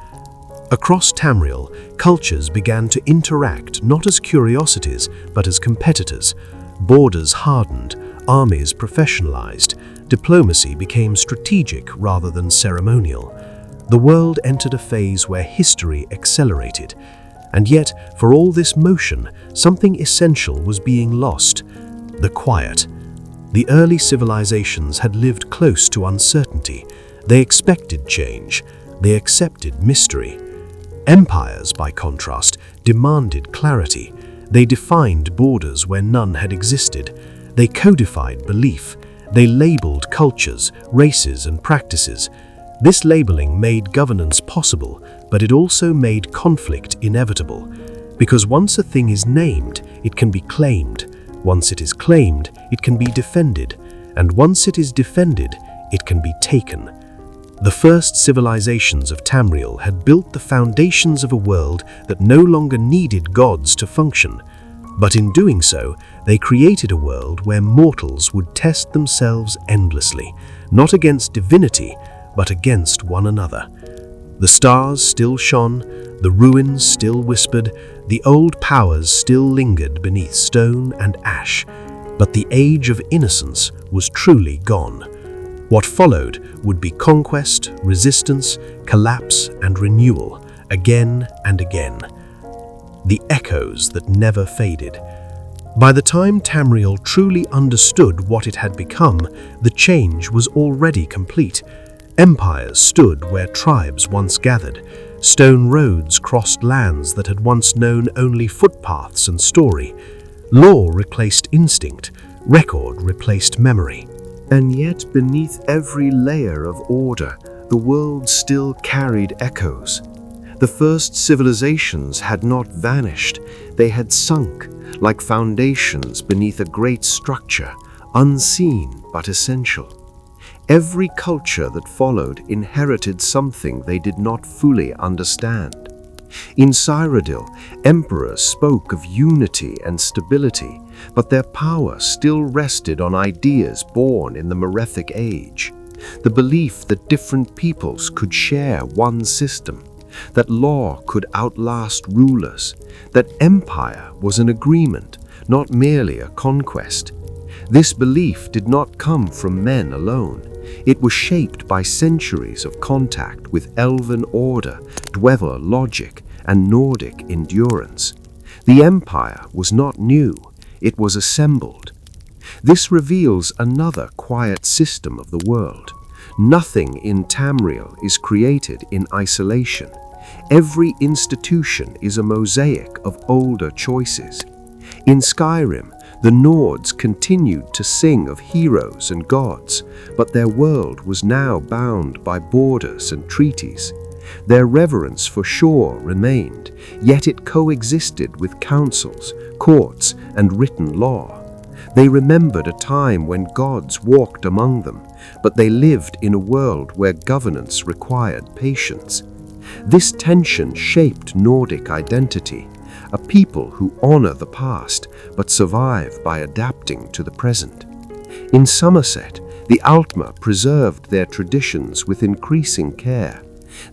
Across Tamriel, cultures began to interact not as curiosities, but as competitors. Borders hardened, armies professionalized, diplomacy became strategic rather than ceremonial. The world entered a phase where history accelerated. And yet, for all this motion, something essential was being lost: the quiet. The early civilizations had lived close to uncertainty. They expected change. They accepted mystery. Empires, by contrast, demanded clarity. They defined borders where none had existed. They codified belief. They labeled cultures, races, and practices. This labeling made governance possible, but it also made conflict inevitable. Because once a thing is named, it can be claimed. Once it is claimed, it can be defended. And once it is defended, it can be taken. The first civilizations of Tamriel had built the foundations of a world that no longer needed gods to function. But in doing so, they created a world where mortals would test themselves endlessly, not against divinity, but against one another. The stars still shone, the ruins still whispered, the old powers still lingered beneath stone and ash, but the age of innocence was truly gone. What followed would be conquest, resistance, collapse, and renewal, again and again. The echoes that never faded. By the time Tamriel truly understood what it had become, the change was already complete. Empires stood where tribes once gathered. Stone roads crossed lands that had once known only footpaths and story. Law replaced instinct. Record replaced memory. And yet, beneath every layer of order, the world still carried echoes. The first civilizations had not vanished. They had sunk, like foundations beneath a great structure, unseen but essential. Every culture that followed inherited something they did not fully understand. In Cyrodiil, emperors spoke of unity and stability, but their power still rested on ideas born in the Merethic age. The belief that different peoples could share one system, that law could outlast rulers, that empire was an agreement, not merely a conquest. This belief did not come from men alone. It was shaped by centuries of contact with elven order, Dweller logic, and Nordic endurance. The empire was not new, it was assembled. This reveals another quiet system of the world. Nothing in Tamriel is created in isolation. Every institution is a mosaic of older choices. In Skyrim, the Nords continued to sing of heroes and gods, but their world was now bound by borders and treaties. Their reverence for shore remained, yet it coexisted with councils, courts, and written law. They remembered a time when gods walked among them, but they lived in a world where governance required patience. This tension shaped Nordic identity, a people who honor the past but survive by adapting to the present. In Somerset, the Altmer preserved their traditions with increasing care.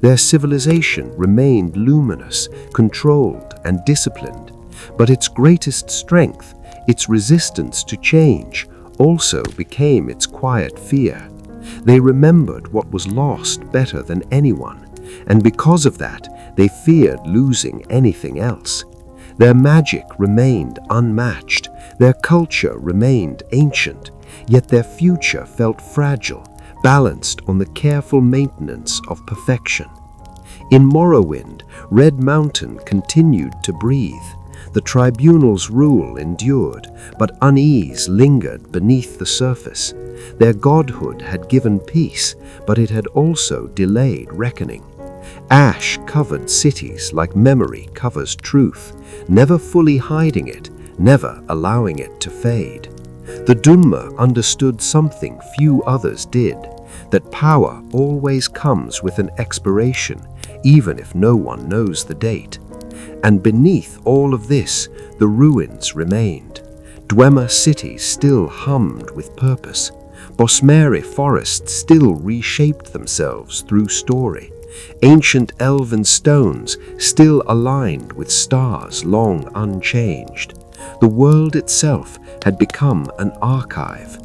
Their civilization remained luminous, controlled, and disciplined, but its greatest strength, its resistance to change, also became its quiet fear. They remembered what was lost better than anyone, and because of that, they feared losing anything else. Their magic remained unmatched, their culture remained ancient, yet their future felt fragile, balanced on the careful maintenance of perfection. In Morrowind, Red Mountain continued to breathe. The tribunal's rule endured, but unease lingered beneath the surface. Their godhood had given peace, but it had also delayed reckoning. Ash covered cities like memory covers truth, never fully hiding it, never allowing it to fade. The Dunmer understood something few others did, that power always comes with an expiration, even if no one knows the date. And beneath all of this, the ruins remained. Dwemer cities still hummed with purpose. Bosmere forests still reshaped themselves through story. Ancient elven stones still aligned with stars long unchanged. The world itself had become an archive.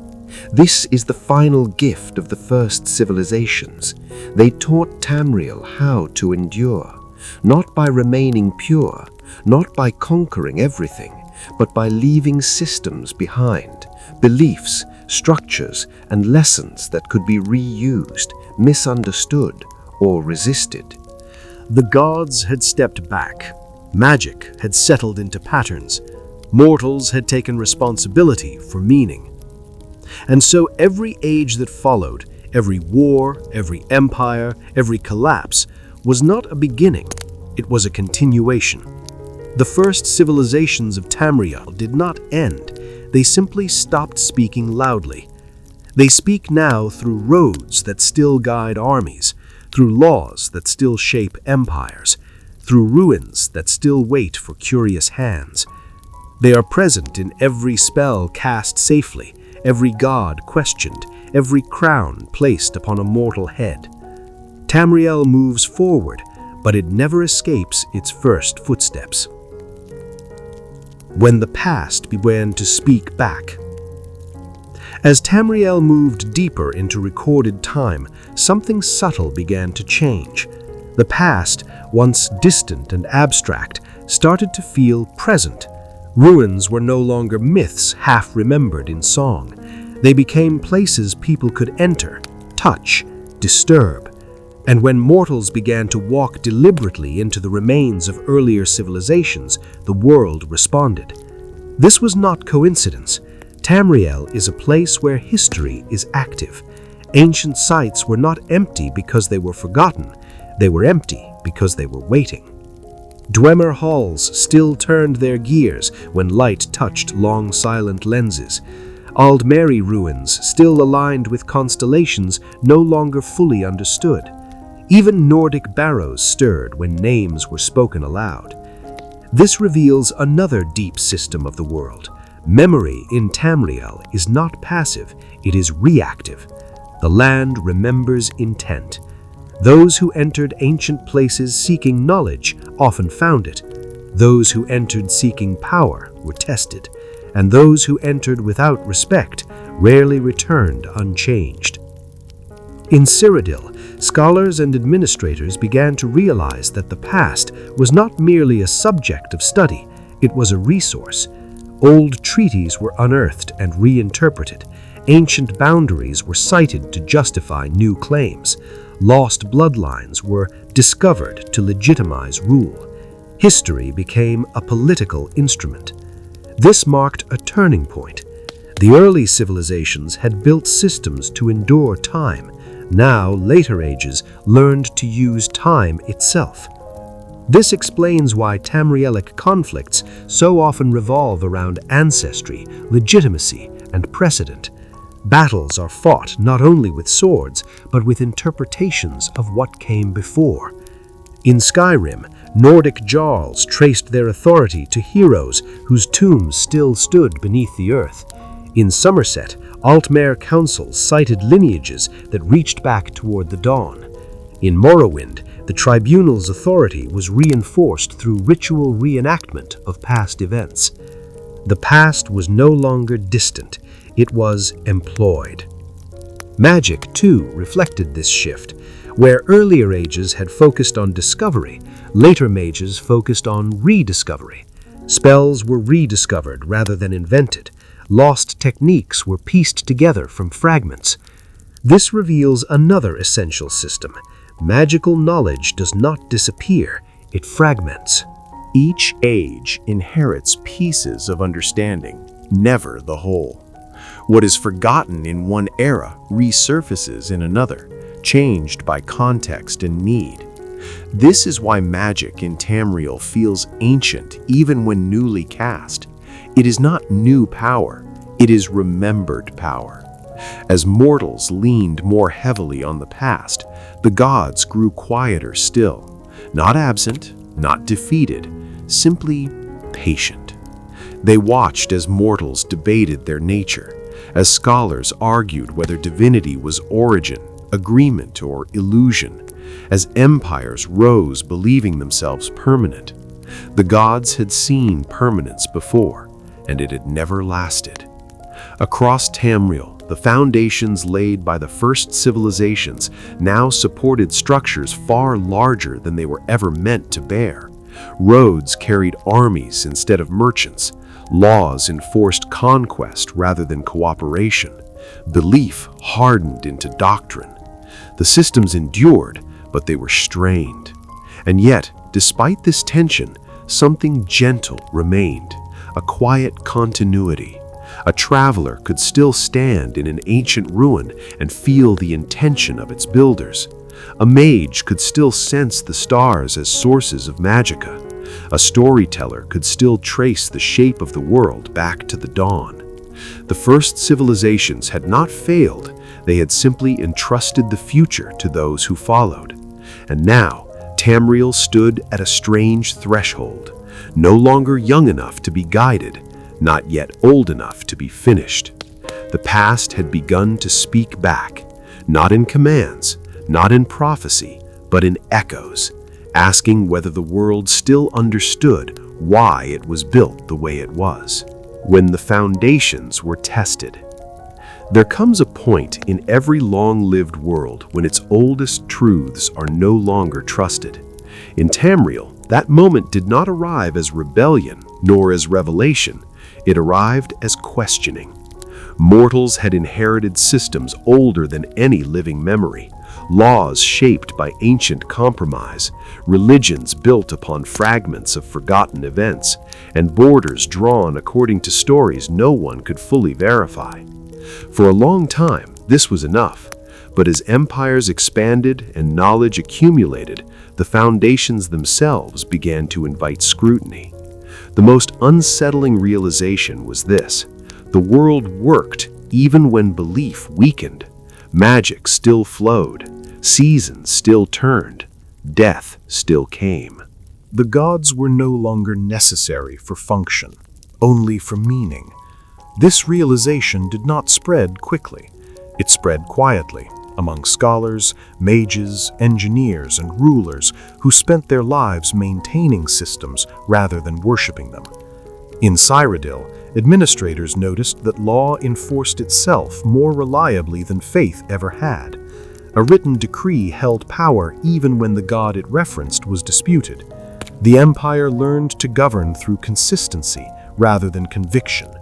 This is the final gift of the first civilizations. They taught Tamriel how to endure, not by remaining pure, not by conquering everything, but by leaving systems behind, beliefs, structures, and lessons that could be reused, misunderstood, or resisted. The gods had stepped back. Magic had settled into patterns. Mortals had taken responsibility for meaning. And so every age that followed, every war, every empire, every collapse, was not a beginning, it was a continuation. The first civilizations of Tamriel did not end, they simply stopped speaking loudly. They speak now through roads that still guide armies, through laws that still shape empires, through ruins that still wait for curious hands. They are present in every spell cast safely, every god questioned, every crown placed upon a mortal head. Tamriel moves forward, but it never escapes its first footsteps. When the past began to speak back. As Tamriel moved deeper into recorded time, something subtle began to change. The past, once distant and abstract, started to feel present. Ruins were no longer myths half remembered in song. They became places people could enter, touch, disturb. And when mortals began to walk deliberately into the remains of earlier civilizations, the world responded. This was not coincidence. Tamriel is a place where history is active. Ancient sites were not empty because they were forgotten. They were empty because they were waiting. Dwemer halls still turned their gears when light touched long silent lenses. Aldmeri ruins still aligned with constellations no longer fully understood. Even Nordic barrows stirred when names were spoken aloud. This reveals another deep system of the world. Memory in Tamriel is not passive, it is reactive. The land remembers intent. Those who entered ancient places seeking knowledge often found it. Those who entered seeking power were tested. And those who entered without respect rarely returned unchanged. In Cyrodiil, scholars and administrators began to realize that the past was not merely a subject of study, it was a resource. Old treaties were unearthed and reinterpreted. Ancient boundaries were cited to justify new claims. Lost bloodlines were discovered to legitimize rule. History became a political instrument. This marked a turning point. The early civilizations had built systems to endure time. Now, later ages learned to use time itself. This explains why Tamrielic conflicts so often revolve around ancestry, legitimacy, and precedent. Battles are fought not only with swords, but with interpretations of what came before. In Skyrim, Nordic jarls traced their authority to heroes whose tombs still stood beneath the earth. In Somerset, Altmere councils cited lineages that reached back toward the dawn. In Morrowind, the tribunal's authority was reinforced through ritual reenactment of past events. The past was no longer distant, it was employed. Magic, too, reflected this shift. Where earlier ages had focused on discovery, later mages focused on rediscovery. Spells were rediscovered rather than invented. Lost techniques were pieced together from fragments. This reveals another essential system. Magical knowledge does not disappear, it fragments. Each age inherits pieces of understanding, never the whole. What is forgotten in one era resurfaces in another, changed by context and need. This is why magic in Tamriel feels ancient even when newly cast. It is not new power, it is remembered power. As mortals leaned more heavily on the past, the gods grew quieter still, not absent, not defeated, simply patient. They watched as mortals debated their nature, as scholars argued whether divinity was origin, agreement, or illusion, as empires rose believing themselves permanent. The gods had seen permanence before, and it had never lasted. Across Tamriel, the foundations laid by the first civilizations now supported structures far larger than they were ever meant to bear. Roads carried armies instead of merchants. Laws enforced conquest rather than cooperation. Belief hardened into doctrine. The systems endured, but they were strained. And yet, despite this tension, something gentle remained, a quiet continuity. A traveler could still stand in an ancient ruin and feel the intention of its builders. A mage could still sense the stars as sources of magicka. A storyteller could still trace the shape of the world back to the dawn. The first civilizations had not failed, they had simply entrusted the future to those who followed. And now, Tamriel stood at a strange threshold, no longer young enough to be guided, not yet old enough to be finished. The past had begun to speak back, not in commands, not in prophecy, but in echoes, asking whether the world still understood why it was built the way it was. When the foundations were tested. There comes a point in every long-lived world when its oldest truths are no longer trusted. In Tamriel, that moment did not arrive as rebellion, nor as revelation. It arrived as questioning. Mortals had inherited systems older than any living memory, laws shaped by ancient compromise, religions built upon fragments of forgotten events, and borders drawn according to stories no one could fully verify. For a long time, this was enough, but as empires expanded and knowledge accumulated, the foundations themselves began to invite scrutiny. The most unsettling realization was this: the world worked even when belief weakened. Magic still flowed, seasons still turned, death still came. The gods were no longer necessary for function, only for meaning. This realization did not spread quickly. It spread quietly among scholars, mages, engineers, and rulers who spent their lives maintaining systems rather than worshiping them. In Cyrodiil, administrators noticed that law enforced itself more reliably than faith ever had. A written decree held power even when the god it referenced was disputed. The empire learned to govern through consistency rather than conviction.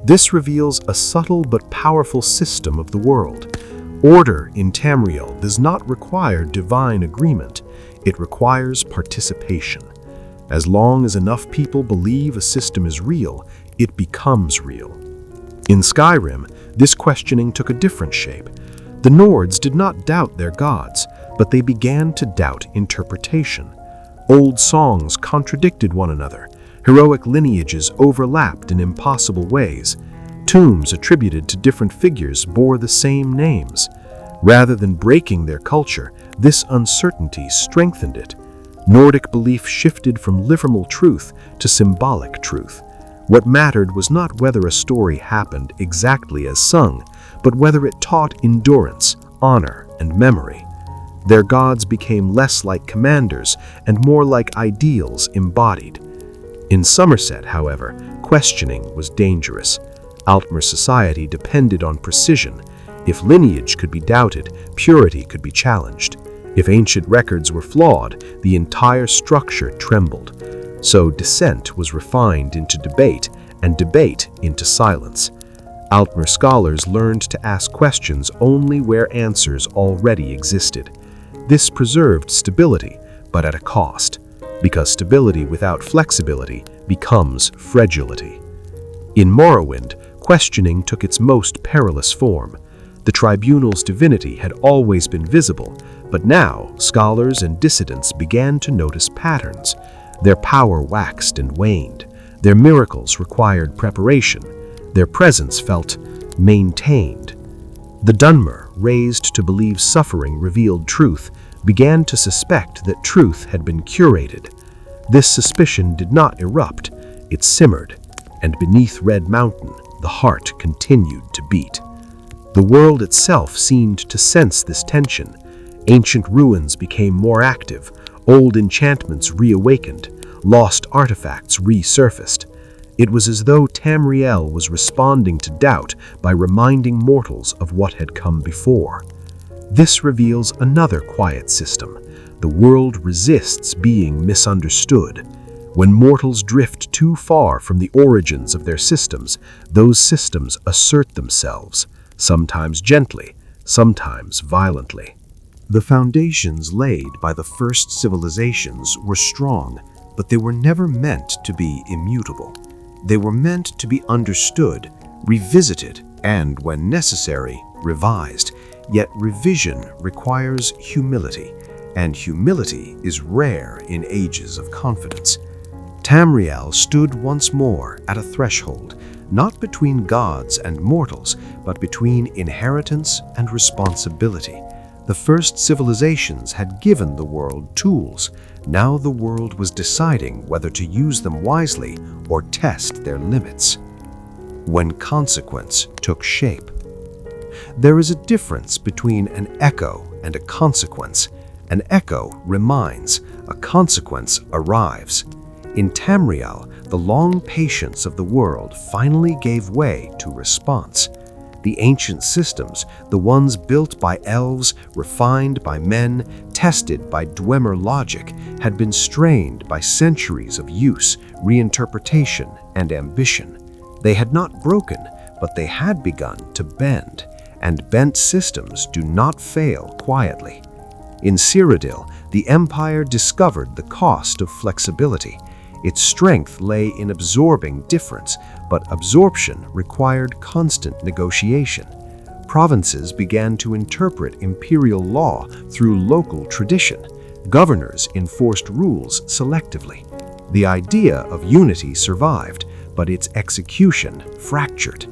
This reveals a subtle but powerful system of the world. Order in Tamriel does not require divine agreement, it requires participation. As long as enough people believe a system is real, it becomes real. In Skyrim, this questioning took a different shape. The Nords did not doubt their gods, but they began to doubt interpretation. Old songs contradicted one another. Heroic lineages overlapped in impossible ways. Tombs attributed to different figures bore the same names. Rather than breaking their culture, this uncertainty strengthened it. Nordic belief shifted from literal truth to symbolic truth. What mattered was not whether a story happened exactly as sung, but whether it taught endurance, honor, and memory. Their gods became less like commanders and more like ideals embodied. In Somerset, however, questioning was dangerous. Altmer society depended on precision. If lineage could be doubted, purity could be challenged. If ancient records were flawed, the entire structure trembled. So dissent was refined into debate, and debate into silence. Altmer scholars learned to ask questions only where answers already existed. This preserved stability, but at a cost. because stability without flexibility becomes fragility. In Morrowind, questioning took its most perilous form. The tribunal's divinity had always been visible, but now scholars and dissidents began to notice patterns. Their power waxed and waned. Their miracles required preparation. Their presence felt maintained. The Dunmer, raised to believe suffering revealed truth, began to suspect that truth had been curated. This suspicion did not erupt, it simmered, and beneath Red Mountain, the heart continued to beat. The world itself seemed to sense this tension. Ancient ruins became more active, old enchantments reawakened, lost artifacts resurfaced. It was as though Tamriel was responding to doubt by reminding mortals of what had come before. This reveals another quiet system. The world resists being misunderstood. When mortals drift too far from the origins of their systems, those systems assert themselves, sometimes gently, sometimes violently. The foundations laid by the first civilizations were strong, but they were never meant to be immutable. They were meant to be understood, revisited, and, when necessary, revised. Yet revision requires humility, and humility is rare in ages of confidence. Tamriel stood once more at a threshold, not between gods and mortals, but between inheritance and responsibility. The first civilizations had given the world tools. Now the world was deciding whether to use them wisely or test their limits. When consequence took shape. There is a difference between an echo and a consequence. An echo reminds, a consequence arrives. In Tamriel, the long patience of the world finally gave way to response. The ancient systems, the ones built by elves, refined by men, tested by Dwemer logic, had been strained by centuries of use, reinterpretation, and ambition. They had not broken, but they had begun to bend, and bent systems do not fail quietly. In Cyrodiil, the Empire discovered the cost of flexibility. Its strength lay in absorbing difference, but absorption required constant negotiation. Provinces began to interpret imperial law through local tradition. Governors enforced rules selectively. The idea of unity survived, but its execution fractured.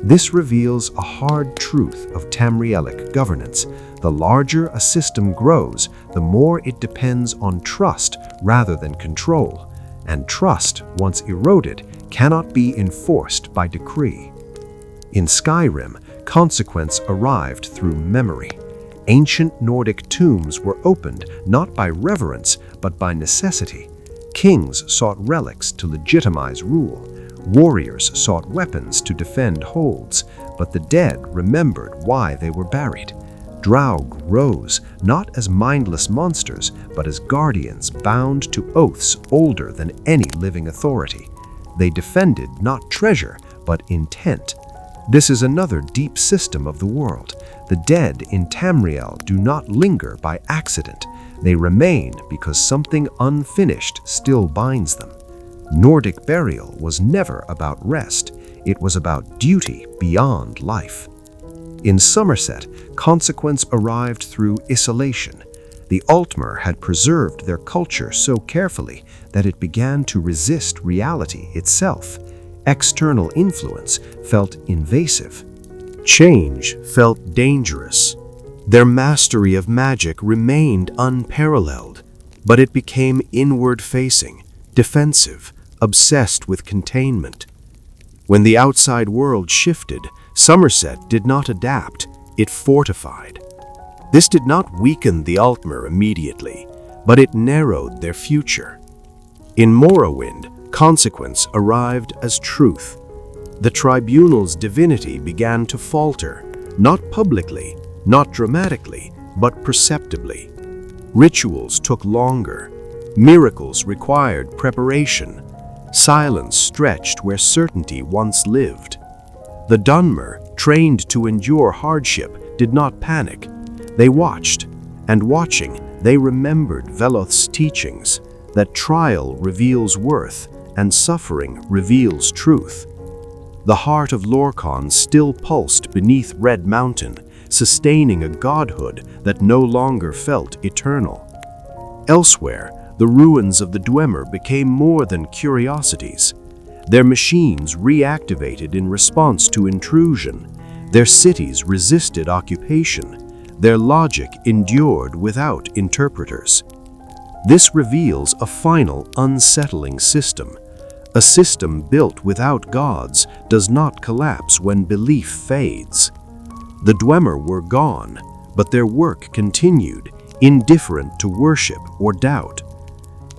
This reveals a hard truth of Tamrielic governance. The larger a system grows, the more it depends on trust rather than control. And trust, once eroded, cannot be enforced by decree. In Skyrim, consequence arrived through memory. Ancient Nordic tombs were opened not by reverence, but by necessity. Kings sought relics to legitimize rule. Warriors sought weapons to defend holds, but the dead remembered why they were buried. Draug rose, not as mindless monsters, but as guardians bound to oaths older than any living authority. They defended not treasure, but intent. This is another deep system of the world. The dead in Tamriel do not linger by accident. They remain because something unfinished still binds them. Nordic burial was never about rest. It was about duty beyond life. In Somerset, consequence arrived through isolation. The Altmer had preserved their culture so carefully that it began to resist reality itself. External influence felt invasive. Change felt dangerous. Their mastery of magic remained unparalleled, but it became inward-facing, defensive, obsessed with containment. When the outside world shifted, Somerset did not adapt, it fortified. This did not weaken the Altmer immediately, but it narrowed their future. In Morrowind, consequence arrived as truth. The tribunal's divinity began to falter, not publicly, not dramatically, but perceptibly. Rituals took longer. Miracles required preparation. Silence stretched where certainty once lived. The Dunmer, trained to endure hardship, did not panic. They watched, and watching, they remembered Veloth's teachings. that trial reveals worth and suffering reveals truth. The heart of Lorkhan still pulsed beneath Red Mountain, sustaining a godhood that no longer felt eternal. Elsewhere, the ruins of the Dwemer became more than curiosities. Their machines reactivated in response to intrusion. Their cities resisted occupation. Their logic endured without interpreters. This reveals a final, unsettling system. A system built without gods does not collapse when belief fades. The Dwemer were gone, but their work continued, indifferent to worship or doubt.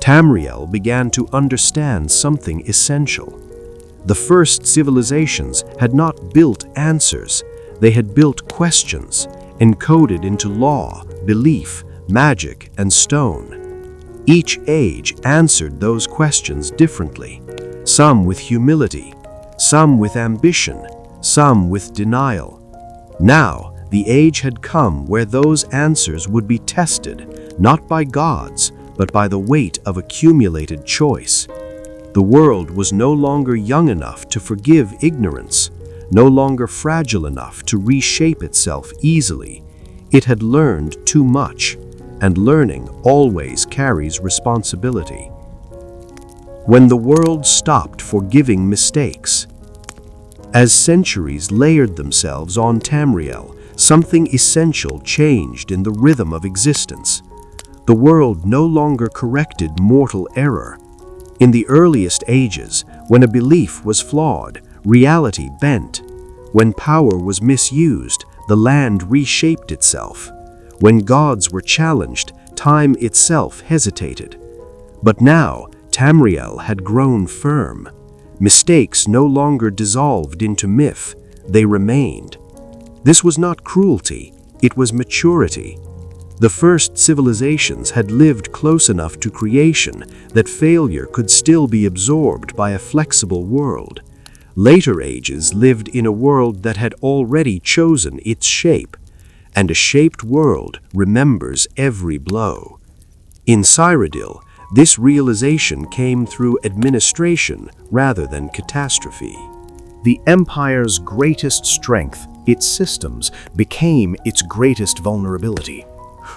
Tamriel began to understand something essential. The first civilizations had not built answers, they had built questions, encoded into law, belief, magic, and stone. Each age answered those questions differently, some with humility, some with ambition, some with denial. Now, the age had come where those answers would be tested, not by gods, but by the weight of accumulated choice. The world was no longer young enough to forgive ignorance, no longer fragile enough to reshape itself easily. It had learned too much, and learning always carries responsibility. When the world stopped forgiving mistakes. As centuries layered themselves on Tamriel, something essential changed in the rhythm of existence. The world no longer corrected mortal error. In the earliest ages, when a belief was flawed, reality bent. When power was misused, the land reshaped itself. When gods were challenged, time itself hesitated. But now, Tamriel had grown firm. Mistakes no longer dissolved into myth, they remained. This was not cruelty, it was maturity. The first civilizations had lived close enough to creation that failure could still be absorbed by a flexible world. Later ages lived in a world that had already chosen its shape, and a shaped world remembers every blow. In Cyrodiil, this realization came through administration rather than catastrophe. The Empire's greatest strength, its systems, became its greatest vulnerability.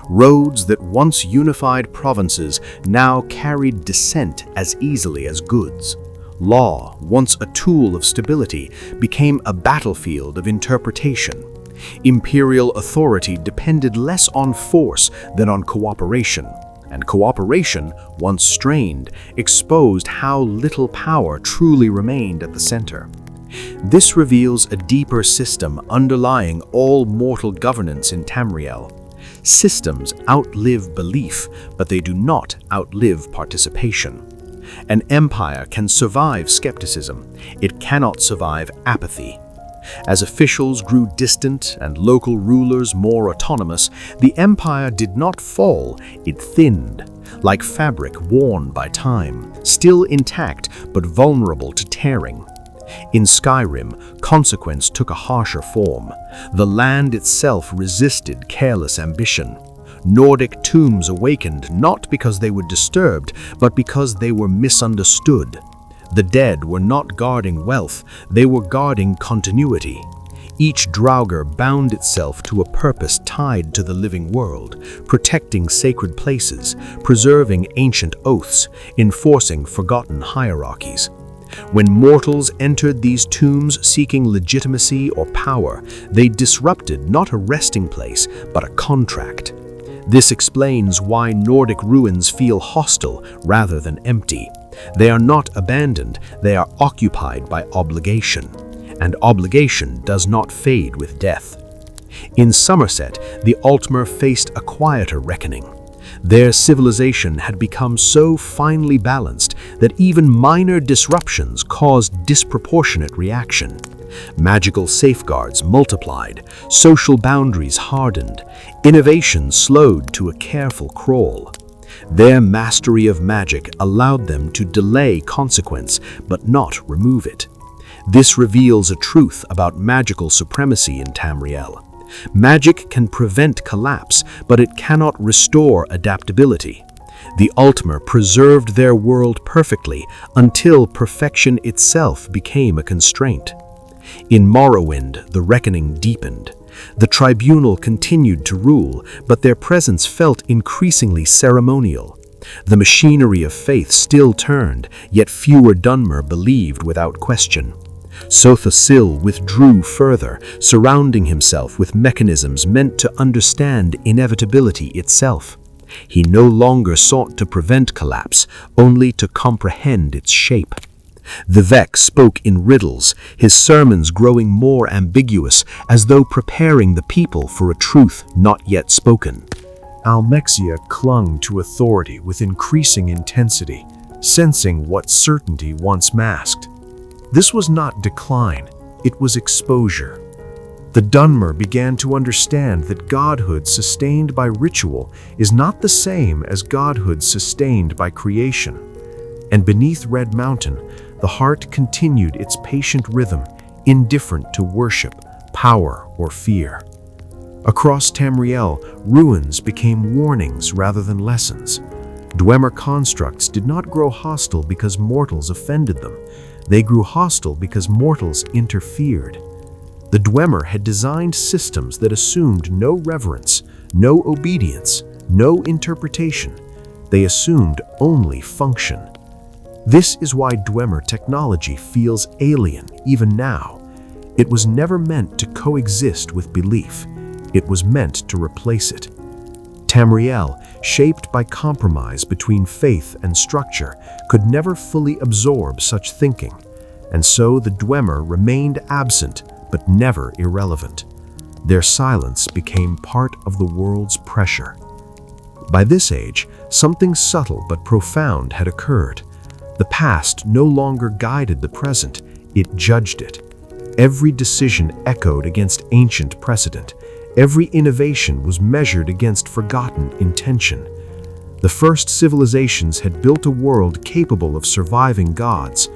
Roads that once unified provinces now carried dissent as easily as goods. Law, once a tool of stability, became a battlefield of interpretation. Imperial authority depended less on force than on cooperation, and cooperation, once strained, exposed how little power truly remained at the center. This reveals a deeper system underlying all mortal governance in Tamriel. Systems outlive belief, but they do not outlive participation. An empire can survive skepticism. It cannot survive apathy. As officials grew distant and local rulers more autonomous, the empire did not fall, it thinned. Like fabric worn by time, still intact but vulnerable to tearing. In Skyrim, consequence took a harsher form. The land itself resisted careless ambition. Nordic tombs awakened not because they were disturbed, but because they were misunderstood. The dead were not guarding wealth, they were guarding continuity. Each Draugr bound itself to a purpose tied to the living world, protecting sacred places, preserving ancient oaths, enforcing forgotten hierarchies. When mortals entered these tombs seeking legitimacy or power, they disrupted not a resting place, but a contract. This explains why Nordic ruins feel hostile rather than empty. They are not abandoned, they are occupied by obligation. And obligation does not fade with death. In Somerset, the Altmer faced a quieter reckoning. Their civilization had become so finely balanced that even minor disruptions caused disproportionate reaction. Magical safeguards multiplied, social boundaries hardened, innovation slowed to a careful crawl. Their mastery of magic allowed them to delay consequence, but not remove it. This reveals a truth about magical supremacy in Tamriel. Magic can prevent collapse, but it cannot restore adaptability. The Altmer preserved their world perfectly until perfection itself became a constraint. In Morrowind, the reckoning deepened. The tribunal continued to rule, but their presence felt increasingly ceremonial. The machinery of faith still turned, yet fewer Dunmer believed without question. Sotha Sil withdrew further, surrounding himself with mechanisms meant to understand inevitability itself. He no longer sought to prevent collapse, only to comprehend its shape. Vivek spoke in riddles, his sermons growing more ambiguous, as though preparing the people for a truth not yet spoken. Almexia clung to authority with increasing intensity, sensing what certainty once masked. This was not decline, it was exposure. The Dunmer began to understand that godhood sustained by ritual is not the same as godhood sustained by creation. And beneath Red Mountain, the heart continued its patient rhythm, indifferent to worship, power, or fear. Across Tamriel, ruins became warnings rather than lessons. Dwemer constructs did not grow hostile because mortals offended them. They grew hostile because mortals interfered. The Dwemer had designed systems that assumed no reverence, no obedience, no interpretation. They assumed only function. This is why Dwemer technology feels alien even now. It was never meant to coexist with belief. It was meant to replace it. Tamriel, shaped by compromise between faith and structure, could never fully absorb such thinking, and so the Dwemer remained absent but never irrelevant. Their silence became part of the world's pressure. By this age, something subtle but profound had occurred. The past no longer guided the present, it judged it. Every decision echoed against ancient precedent. Every innovation was measured against forgotten intention. The first civilizations had built a world capable of surviving gods,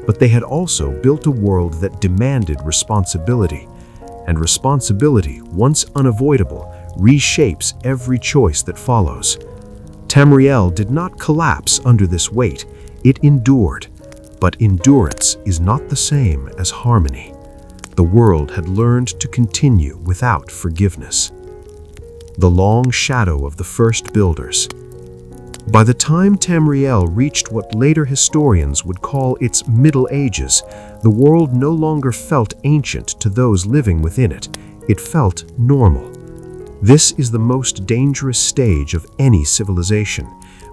but they had also built a world that demanded responsibility. And responsibility, once unavoidable, reshapes every choice that follows. Tamriel did not collapse under this weight, it endured. But endurance is not the same as harmony. The world had learned to continue without forgiveness. The long shadow of the first builders. By the time Tamriel reached what later historians would call its Middle Ages, the world no longer felt ancient to those living within it. It felt normal. This is the most dangerous stage of any civilization,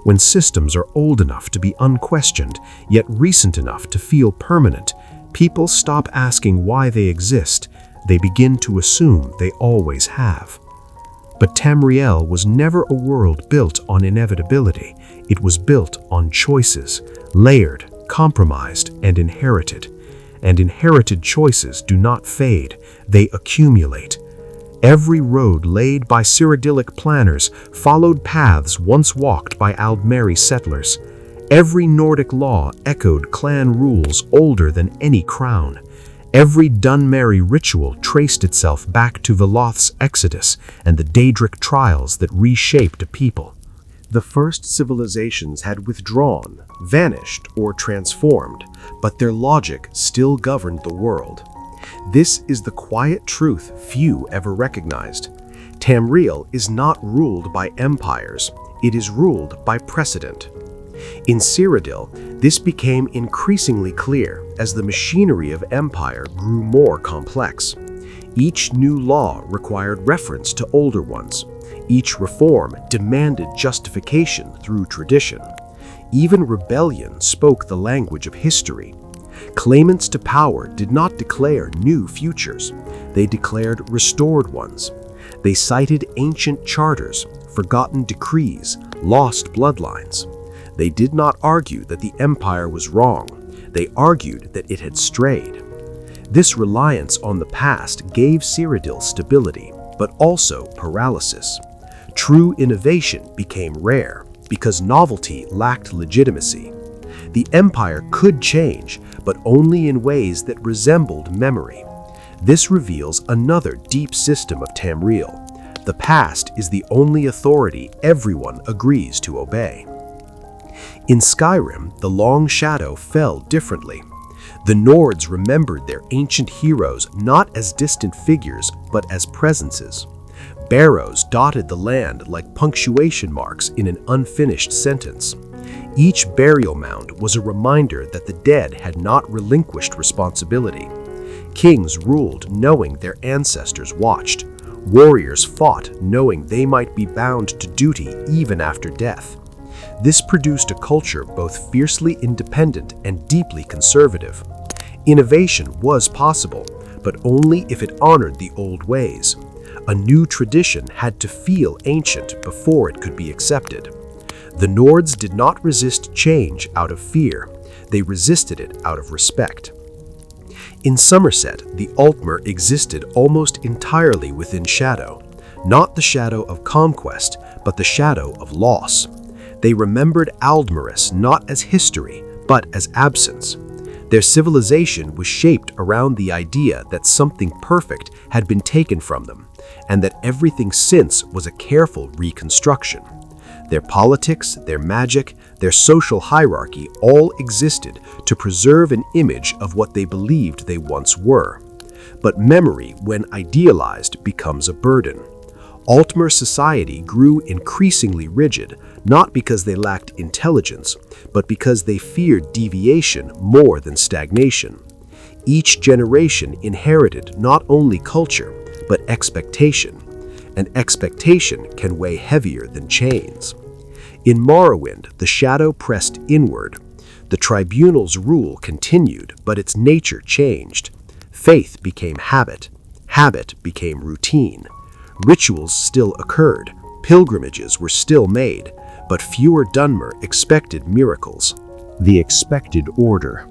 when systems are old enough to be unquestioned, yet recent enough to feel permanent. People stop asking why they exist. They begin to assume they always have. But Tamriel was never a world built on inevitability. It was built on choices, layered, compromised, and inherited. And inherited choices do not fade, they accumulate. Every road laid by Cyrodiilic planners followed paths once walked by Aldmeri settlers. Every Nordic law echoed clan rules older than any crown. Every Dunmeri ritual traced itself back to Veloth's exodus and the Daedric trials that reshaped a people. The first civilizations had withdrawn, vanished, or transformed, but their logic still governed the world. This is the quiet truth few ever recognized. Tamriel is not ruled by empires, it is ruled by precedent. In Cyrodiil, this became increasingly clear as the machinery of empire grew more complex. Each new law required reference to older ones. Each reform demanded justification through tradition. Even rebellion spoke the language of history. Claimants to power did not declare new futures. They declared restored ones. They cited ancient charters, forgotten decrees, lost bloodlines. They did not argue that the empire was wrong. They argued that it had strayed. This reliance on the past gave Cyrodiil stability, but also paralysis. True innovation became rare because novelty lacked legitimacy. The empire could change, but only in ways that resembled memory. This reveals another deep system of Tamriel. The past is the only authority everyone agrees to obey. In Skyrim, the long shadow fell differently. The Nords remembered their ancient heroes not as distant figures, but as presences. Barrows dotted the land like punctuation marks in an unfinished sentence. Each burial mound was a reminder that the dead had not relinquished responsibility. Kings ruled knowing their ancestors watched. Warriors fought knowing they might be bound to duty even after death. This produced a culture both fiercely independent and deeply conservative. Innovation was possible, but only if it honored the old ways. A new tradition had to feel ancient before it could be accepted. The Nords did not resist change out of fear. They resisted it out of respect. In Somerset, the Altmer existed almost entirely within shadow, not the shadow of conquest, but the shadow of loss. They remembered Aldmeris not as history, but as absence. Their civilization was shaped around the idea that something perfect had been taken from them, and that everything since was a careful reconstruction. Their politics, their magic, their social hierarchy all existed to preserve an image of what they believed they once were. But memory, when idealized, becomes a burden. Altmer society grew increasingly rigid, not because they lacked intelligence, but because they feared deviation more than stagnation. Each generation inherited not only culture, but expectation, and expectation can weigh heavier than chains. In Morrowind, the shadow pressed inward. The tribunal's rule continued, but its nature changed. Faith became habit. Habit became routine. Rituals still occurred. Pilgrimages were still made, but fewer Dunmer expected miracles. The expected order.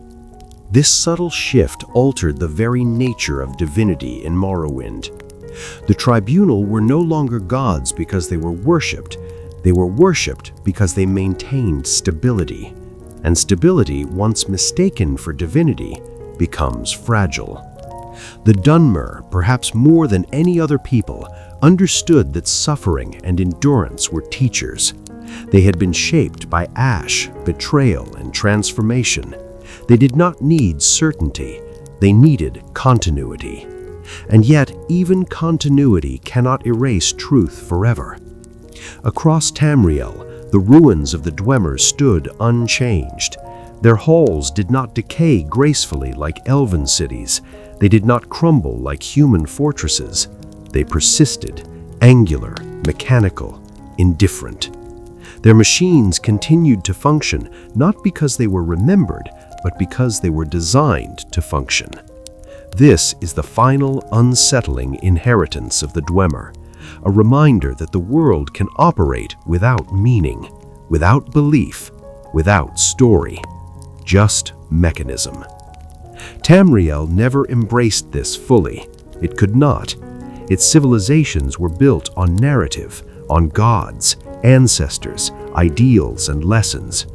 This subtle shift altered the very nature of divinity in Morrowind. The tribunal were no longer gods because they were worshipped. They were worshipped because they maintained stability. And stability, once mistaken for divinity, becomes fragile. The Dunmer, perhaps more than any other people, understood that suffering and endurance were teachers. They had been shaped by ash, betrayal, and transformation. They did not need certainty. They needed continuity. And yet, even continuity cannot erase truth forever. Across Tamriel, the ruins of the Dwemer stood unchanged. Their halls did not decay gracefully like elven cities. They did not crumble like human fortresses. They persisted, angular, mechanical, indifferent. Their machines continued to function not because they were remembered, but because they were designed to function. This is the final unsettling inheritance of the Dwemer, a reminder that the world can operate without meaning, without belief, without story, just mechanism. Tamriel never embraced this fully. It could not. Its civilizations were built on narrative, on gods, ancestors, ideals, and lessons.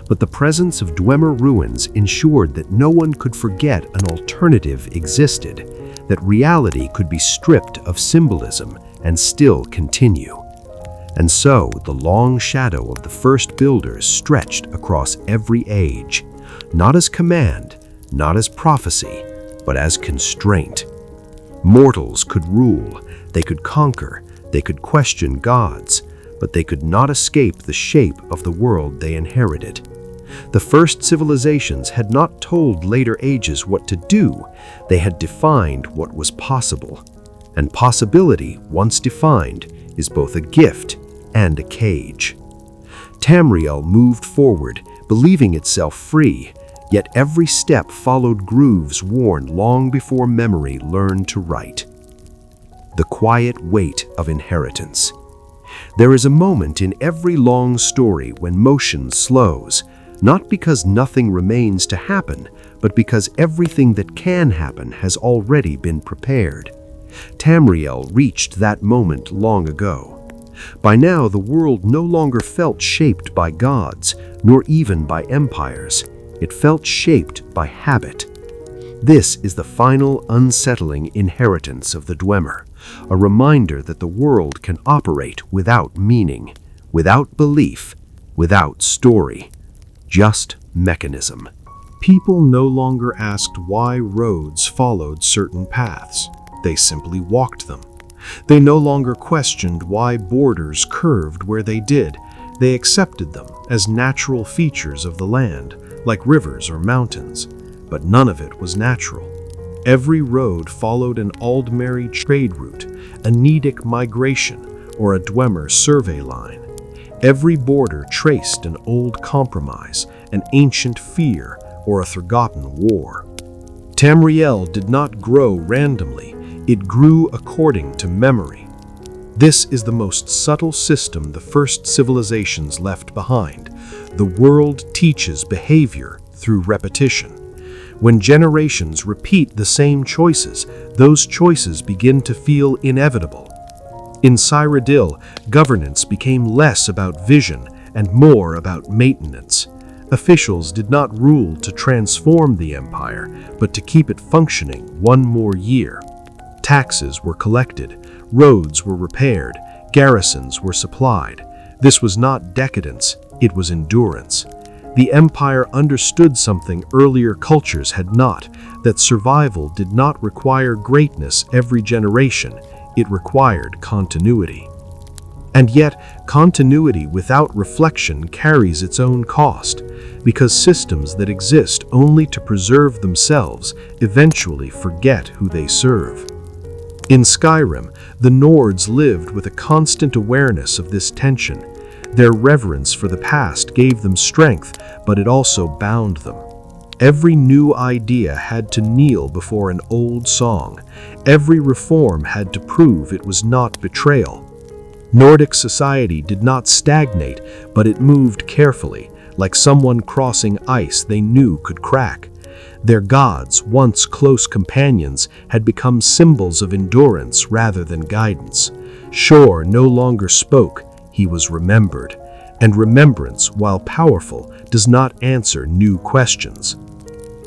But the presence of Dwemer ruins ensured that no one could forget an alternative existed, that reality could be stripped of symbolism and still continue. And so the long shadow of the first builders stretched across every age, not as command, not as prophecy, but as constraint. Mortals could rule, they could conquer, they could question gods, but they could not escape the shape of the world they inherited. The first civilizations had not told later ages what to do, they had defined what was possible. And possibility, once defined, is both a gift and a cage. Tamriel moved forward, believing itself free, yet every step followed grooves worn long before memory learned to write. The quiet weight of inheritance. There is a moment in every long story when motion slows, not because nothing remains to happen, but because everything that can happen has already been prepared. Tamriel reached that moment long ago. By now, the world no longer felt shaped by gods, nor even by empires. It felt shaped by habit. This is the final unsettling inheritance of the Dwemer, a reminder that the world can operate without meaning, without belief, without story, just mechanism. People no longer asked why roads followed certain paths. They simply walked them. They no longer questioned why borders curved where they did. They accepted them as natural features of the land, like rivers or mountains. But none of it was natural. Every road followed an Aldmeri trade route, a Nedic migration, or a Dwemer survey line. Every border traced an old compromise, an ancient fear, or a forgotten war. Tamriel did not grow randomly, it grew according to memory. This is the most subtle system the first civilizations left behind. The world teaches behavior through repetition. When generations repeat the same choices, those choices begin to feel inevitable. In Cyrodiil, governance became less about vision and more about maintenance. Officials did not rule to transform the empire, but to keep it functioning one more year. Taxes were collected, roads were repaired, garrisons were supplied. This was not decadence, it was endurance. The empire understood something earlier cultures had not, that survival did not require greatness every generation, it required continuity. And yet, continuity without reflection carries its own cost, because systems that exist only to preserve themselves eventually forget who they serve. In Skyrim, the Nords lived with a constant awareness of this tension. Their reverence for the past gave them strength, but it also bound them. Every new idea had to kneel before an old song. Every reform had to prove it was not betrayal. Nordic society did not stagnate, but it moved carefully, like someone crossing ice they knew could crack. Their gods, once close companions, had become symbols of endurance rather than guidance. Shor no longer spoke, he was remembered. And remembrance, while powerful, does not answer new questions.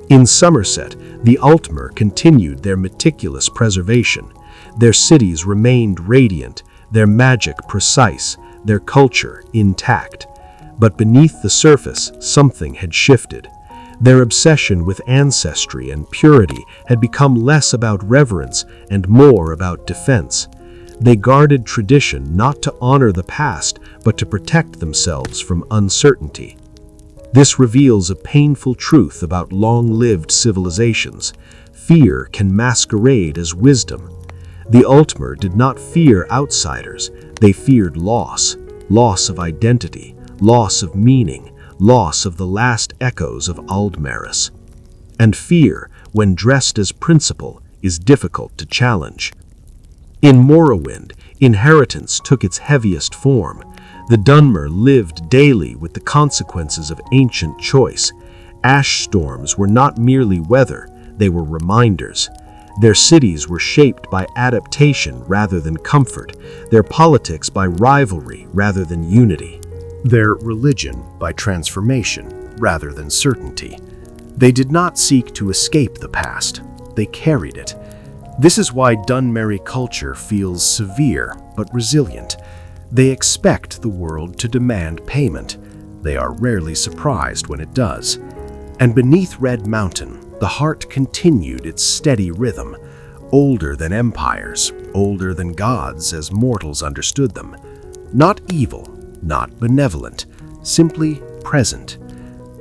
In Somerset, the Altmer continued their meticulous preservation. Their cities remained radiant, their magic precise, their culture intact. But beneath the surface, something had shifted. Their obsession with ancestry and purity had become less about reverence and more about defense. They guarded tradition not to honor the past, but to protect themselves from uncertainty. This reveals a painful truth about long-lived civilizations. Fear can masquerade as wisdom. The Altmer did not fear outsiders, they feared loss, loss of identity, loss of meaning, loss of the last echoes of Aldmeris. And fear, when dressed as principle, is difficult to challenge. In Morrowind, inheritance took its heaviest form. The Dunmer lived daily with the consequences of ancient choice. Ash storms were not merely weather, they were reminders. Their cities were shaped by adaptation rather than comfort, their politics by rivalry rather than unity, their religion by transformation rather than certainty. They did not seek to escape the past, they carried it. This is why Dunmeri culture feels severe but resilient. They expect the world to demand payment. They are rarely surprised when it does. And beneath Red Mountain, the heart continued its steady rhythm, older than empires, older than gods as mortals understood them. Not evil, not benevolent, simply present.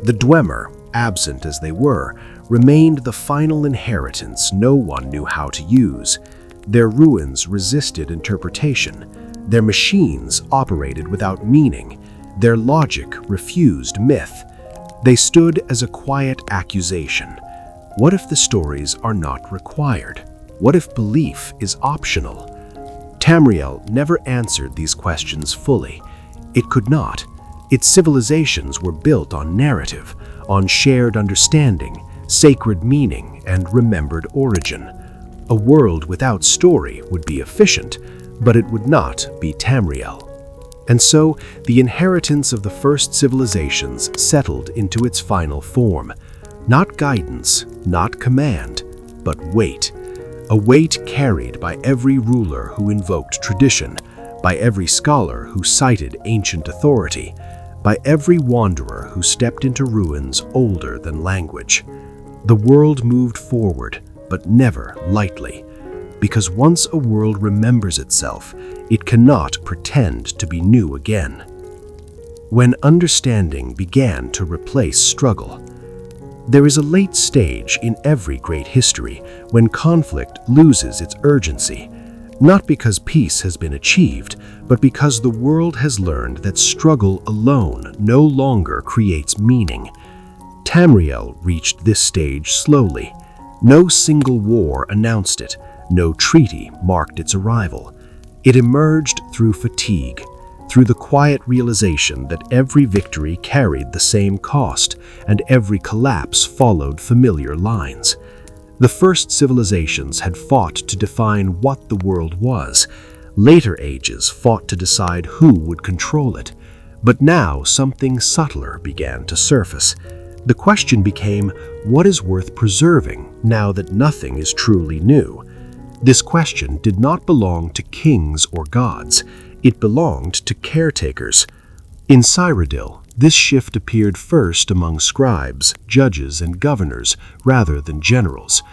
The Dwemer, absent as they were, remained the final inheritance no one knew how to use. Their ruins resisted interpretation. Their machines operated without meaning. Their logic refused myth. They stood as a quiet accusation. What if the stories are not required? What if belief is optional? Tamriel never answered these questions fully. It could not. Its civilizations were built on narrative, on shared understanding, sacred meaning, and remembered origin. A world without story would be efficient, but it would not be Tamriel. And so, the inheritance of the first civilizations settled into its final form. Not guidance, not command, but weight. A weight carried by every ruler who invoked tradition, by every scholar who cited ancient authority, by every wanderer who stepped into ruins older than language. The world moved forward, but never lightly, because once a world remembers itself, it cannot pretend to be new again. When understanding began to replace struggle, there is a late stage in every great history when conflict loses its urgency, not because peace has been achieved, but because the world has learned that struggle alone no longer creates meaning. Tamriel reached this stage slowly. No single war announced it, no treaty marked its arrival. It emerged through fatigue, through the quiet realization that every victory carried the same cost and every collapse followed familiar lines. The first civilizations had fought to define what the world was. Later ages fought to decide who would control it. But now something subtler began to surface. The question became, what is worth preserving now that nothing is truly new? This question did not belong to kings or gods. It belonged to caretakers. In Cyrodiil, this shift appeared first among scribes, judges, and governors rather than generals.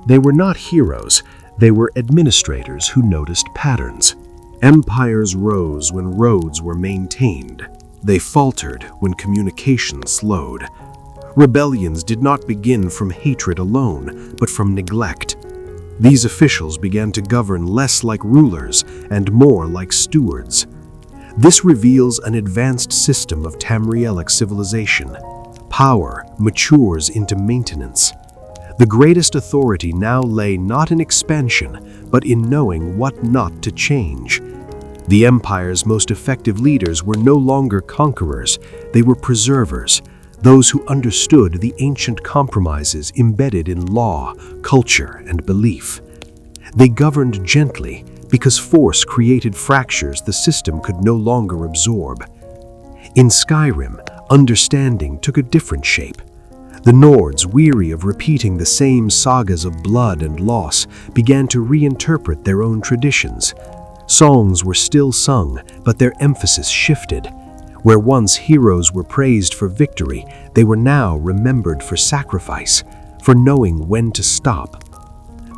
They were not heroes, they were administrators who noticed patterns. Empires rose when roads were maintained. They faltered when communication slowed. Rebellions did not begin from hatred alone, but from neglect. These officials began to govern less like rulers and more like stewards. This reveals an advanced system of Tamrielic civilization. Power matures into maintenance. The greatest authority now lay not in expansion, but in knowing what not to change. The empire's most effective leaders were no longer conquerors, they were preservers, those who understood the ancient compromises embedded in law, culture, and belief. They governed gently because force created fractures the system could no longer absorb. In Skyrim, understanding took a different shape. The Nords, weary of repeating the same sagas of blood and loss, began to reinterpret their own traditions. Songs were still sung, but their emphasis shifted. Where once heroes were praised for victory, they were now remembered for sacrifice, for knowing when to stop.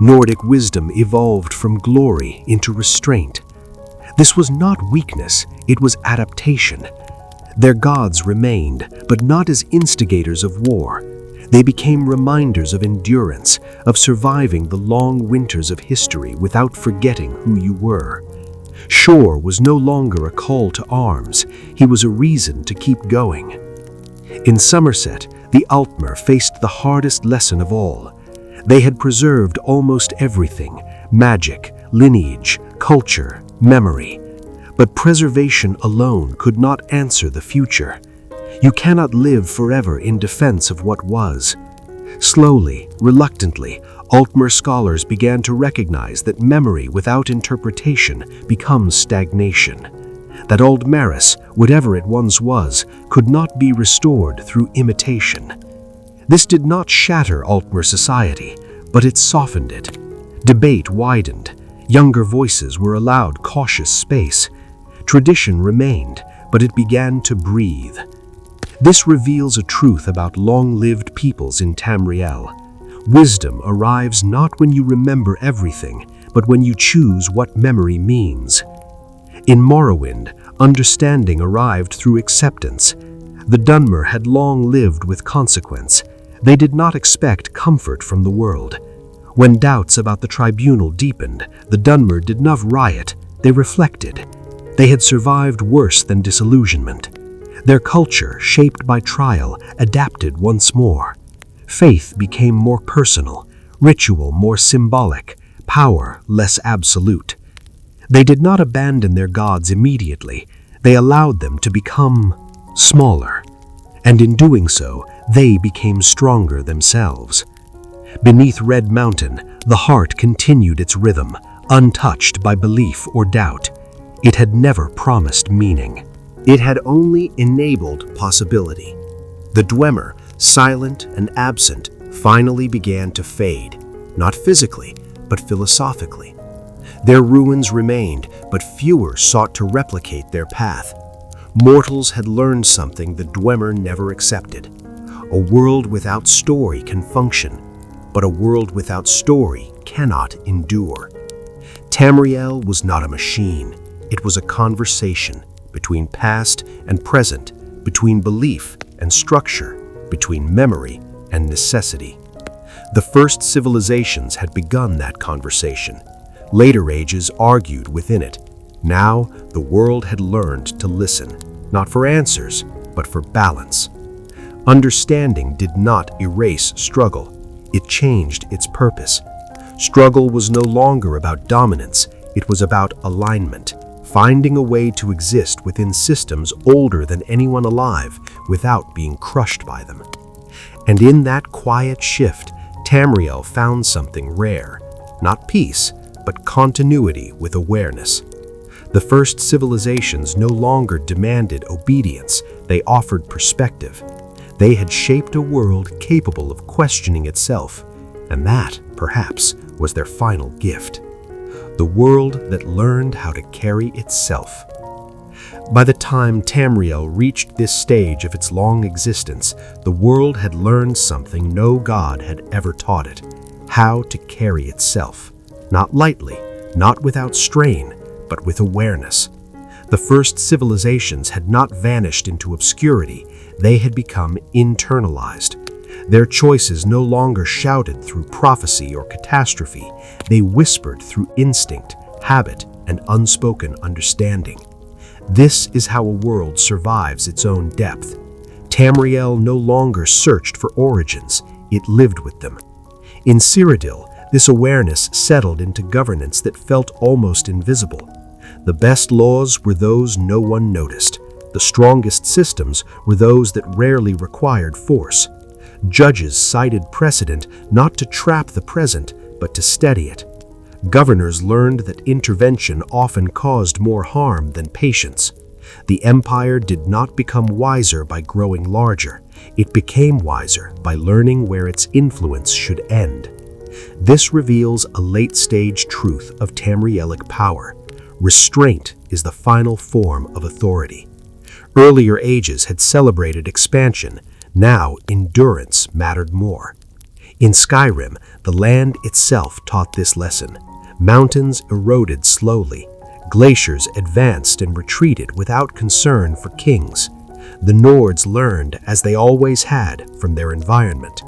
Nordic wisdom evolved from glory into restraint. This was not weakness, it was adaptation. Their gods remained, but not as instigators of war. They became reminders of endurance, of surviving the long winters of history without forgetting who you were. Shore was no longer a call to arms, he was a reason to keep going. In Somerset, the Altmer faced the hardest lesson of all. They had preserved almost everything: magic, lineage, culture, memory. But preservation alone could not answer the future. You cannot live forever in defense of what was. Slowly, reluctantly, Altmer scholars began to recognize that memory without interpretation becomes stagnation. That old Maris, whatever it once was, could not be restored through imitation. This did not shatter Altmer society, but it softened it. Debate widened. Younger voices were allowed cautious space. Tradition remained, but it began to breathe. This reveals a truth about long-lived peoples in Tamriel. Wisdom arrives not when you remember everything, but when you choose what memory means. In Morrowind, understanding arrived through acceptance. The Dunmer had long lived with consequence. They did not expect comfort from the world. When doubts about the tribunal deepened, the Dunmer did not riot, they reflected. They had survived worse than disillusionment. Their culture, shaped by trial, adapted once more. Faith became more personal, ritual more symbolic, power less absolute. They did not abandon their gods immediately. They allowed them to become smaller. And in doing so, they became stronger themselves. Beneath Red Mountain, the heart continued its rhythm, untouched by belief or doubt. It had never promised meaning. It had only enabled possibility. The Dwemer, silent and absent, finally began to fade, not physically, but philosophically. Their ruins remained, but fewer sought to replicate their path. Mortals had learned something the Dwemer never accepted. A world without story can function, but a world without story cannot endure. Tamriel was not a machine. It was a conversation between past and present, between belief and structure, between memory and necessity. The first civilizations had begun that conversation. Later ages argued within it. Now, the world had learned to listen, not for answers, but for balance. Understanding did not erase struggle. It changed its purpose. Struggle was no longer about dominance. It was about alignment, finding a way to exist within systems older than anyone alive without being crushed by them. And in that quiet shift, Tamriel found something rare, not peace, but continuity with awareness. The first civilizations no longer demanded obedience, they offered perspective. They had shaped a world capable of questioning itself, and that, perhaps, was their final gift. The world that learned how to carry itself. By the time Tamriel reached this stage of its long existence, the world had learned something no god had ever taught it: how to carry itself. Not lightly, not without strain, but with awareness. The first civilizations had not vanished into obscurity, they had become internalized. Their choices no longer shouted through prophecy or catastrophe, they whispered through instinct, habit, and unspoken understanding. This is how a world survives its own depth. Tamriel no longer searched for origins, it lived with them. In Cyrodiil, this awareness settled into governance that felt almost invisible. The best laws were those no one noticed. The strongest systems were those that rarely required force. Judges cited precedent not to trap the present, but to steady it. Governors learned that intervention often caused more harm than patience. The empire did not become wiser by growing larger. It became wiser by learning where its influence should end. This reveals a late-stage truth of Tamrielic power. Restraint is the final form of authority. Earlier ages had celebrated expansion. Now, endurance mattered more. In Skyrim, the land itself taught this lesson. Mountains eroded slowly. Glaciers advanced and retreated without concern for kings. The Nords learned, as they always had, from their environment.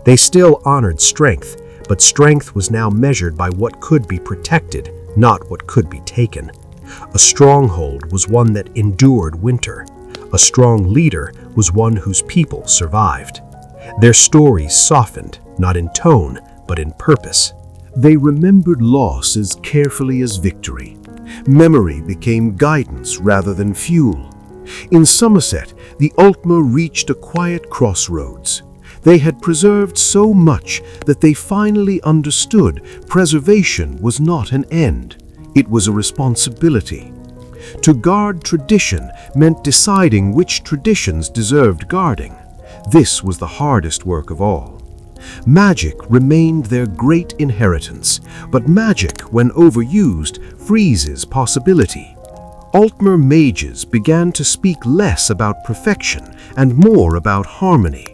They still honored strength, but strength was now measured by what could be protected, not what could be taken. A stronghold was one that endured winter. A strong leader was one whose people survived. Their stories softened, not in tone, but in purpose. They remembered loss as carefully as victory. Memory became guidance rather than fuel. In Somerset, the Altmer reached a quiet crossroads. They had preserved so much that they finally understood preservation was not an end. It was a responsibility. To guard tradition meant deciding which traditions deserved guarding. This was the hardest work of all. Magic remained their great inheritance, but magic, when overused, freezes possibility. Altmer mages began to speak less about perfection and more about harmony.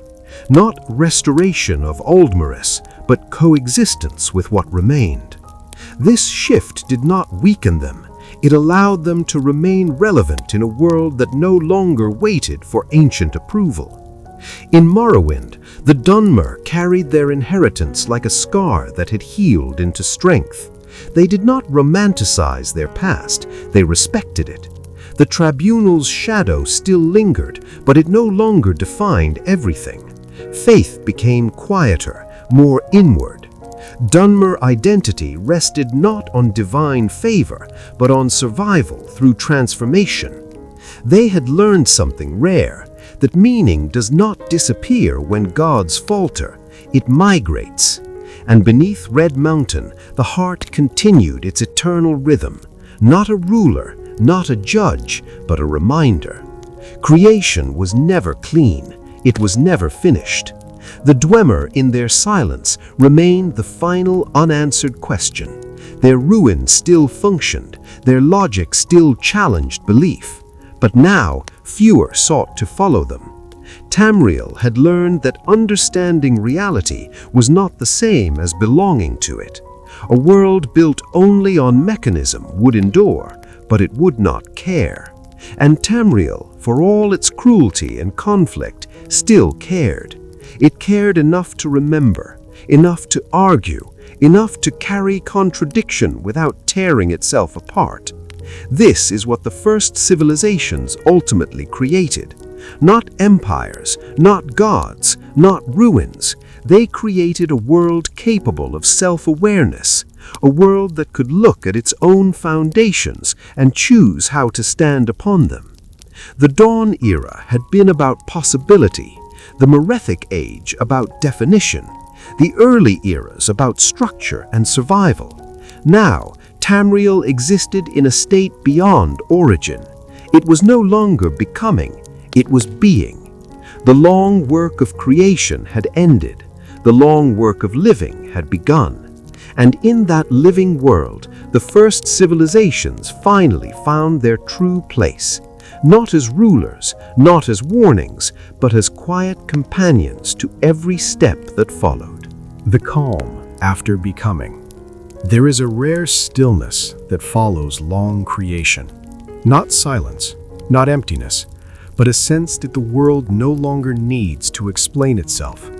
Not restoration of Aldmeris, but coexistence with what remained. This shift did not weaken them. It allowed them to remain relevant in a world that no longer waited for ancient approval. In Morrowind, the Dunmer carried their inheritance like a scar that had healed into strength. They did not romanticize their past, they respected it. The Tribunal's shadow still lingered, but it no longer defined everything. Faith became quieter, more inward. Dunmer identity rested not on divine favor, but on survival through transformation. They had learned something rare, that meaning does not disappear when gods falter, it migrates. And beneath Red Mountain, the heart continued its eternal rhythm, not a ruler, not a judge, but a reminder. Creation was never clean, it was never finished. The Dwemer, in their silence, remained the final unanswered question. Their ruin still functioned, their logic still challenged belief. But now, fewer sought to follow them. Tamriel had learned that understanding reality was not the same as belonging to it. A world built only on mechanism would endure, but it would not care. And Tamriel, for all its cruelty and conflict, still cared. It cared enough to remember, enough to argue, enough to carry contradiction without tearing itself apart. This is what the first civilizations ultimately created. Not empires, not gods, not ruins. They created a world capable of self-awareness, a world that could look at its own foundations and choose how to stand upon them. The Dawn era had been about possibility, the Merethic Age about definition, the early eras about structure and survival. Now, Tamriel existed in a state beyond origin. It was no longer becoming, it was being. The long work of creation had ended. The long work of living had begun. And in that living world, the first civilizations finally found their true place, not as rulers, not as warnings, but as quiet companions to every step that followed. The calm after becoming. There is a rare stillness that follows long creation. Not silence, not emptiness, but a sense that the world no longer needs to explain itself.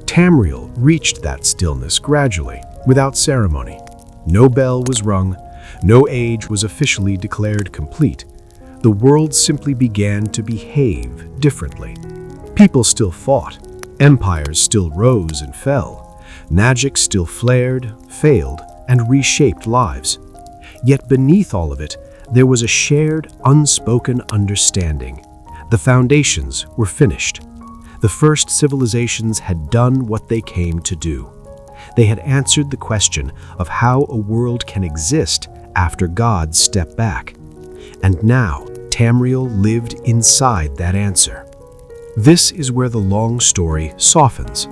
Tamriel reached that stillness gradually, without ceremony. No bell was rung, no age was officially declared complete. The world simply began to behave differently. People still fought, empires still rose and fell, magic still flared, failed, and reshaped lives. Yet beneath all of it, there was a shared, unspoken understanding. The foundations were finished. The first civilizations had done what they came to do. They had answered the question of how a world can exist after gods step back. And now, Tamriel lived inside that answer. This is where the long story softens.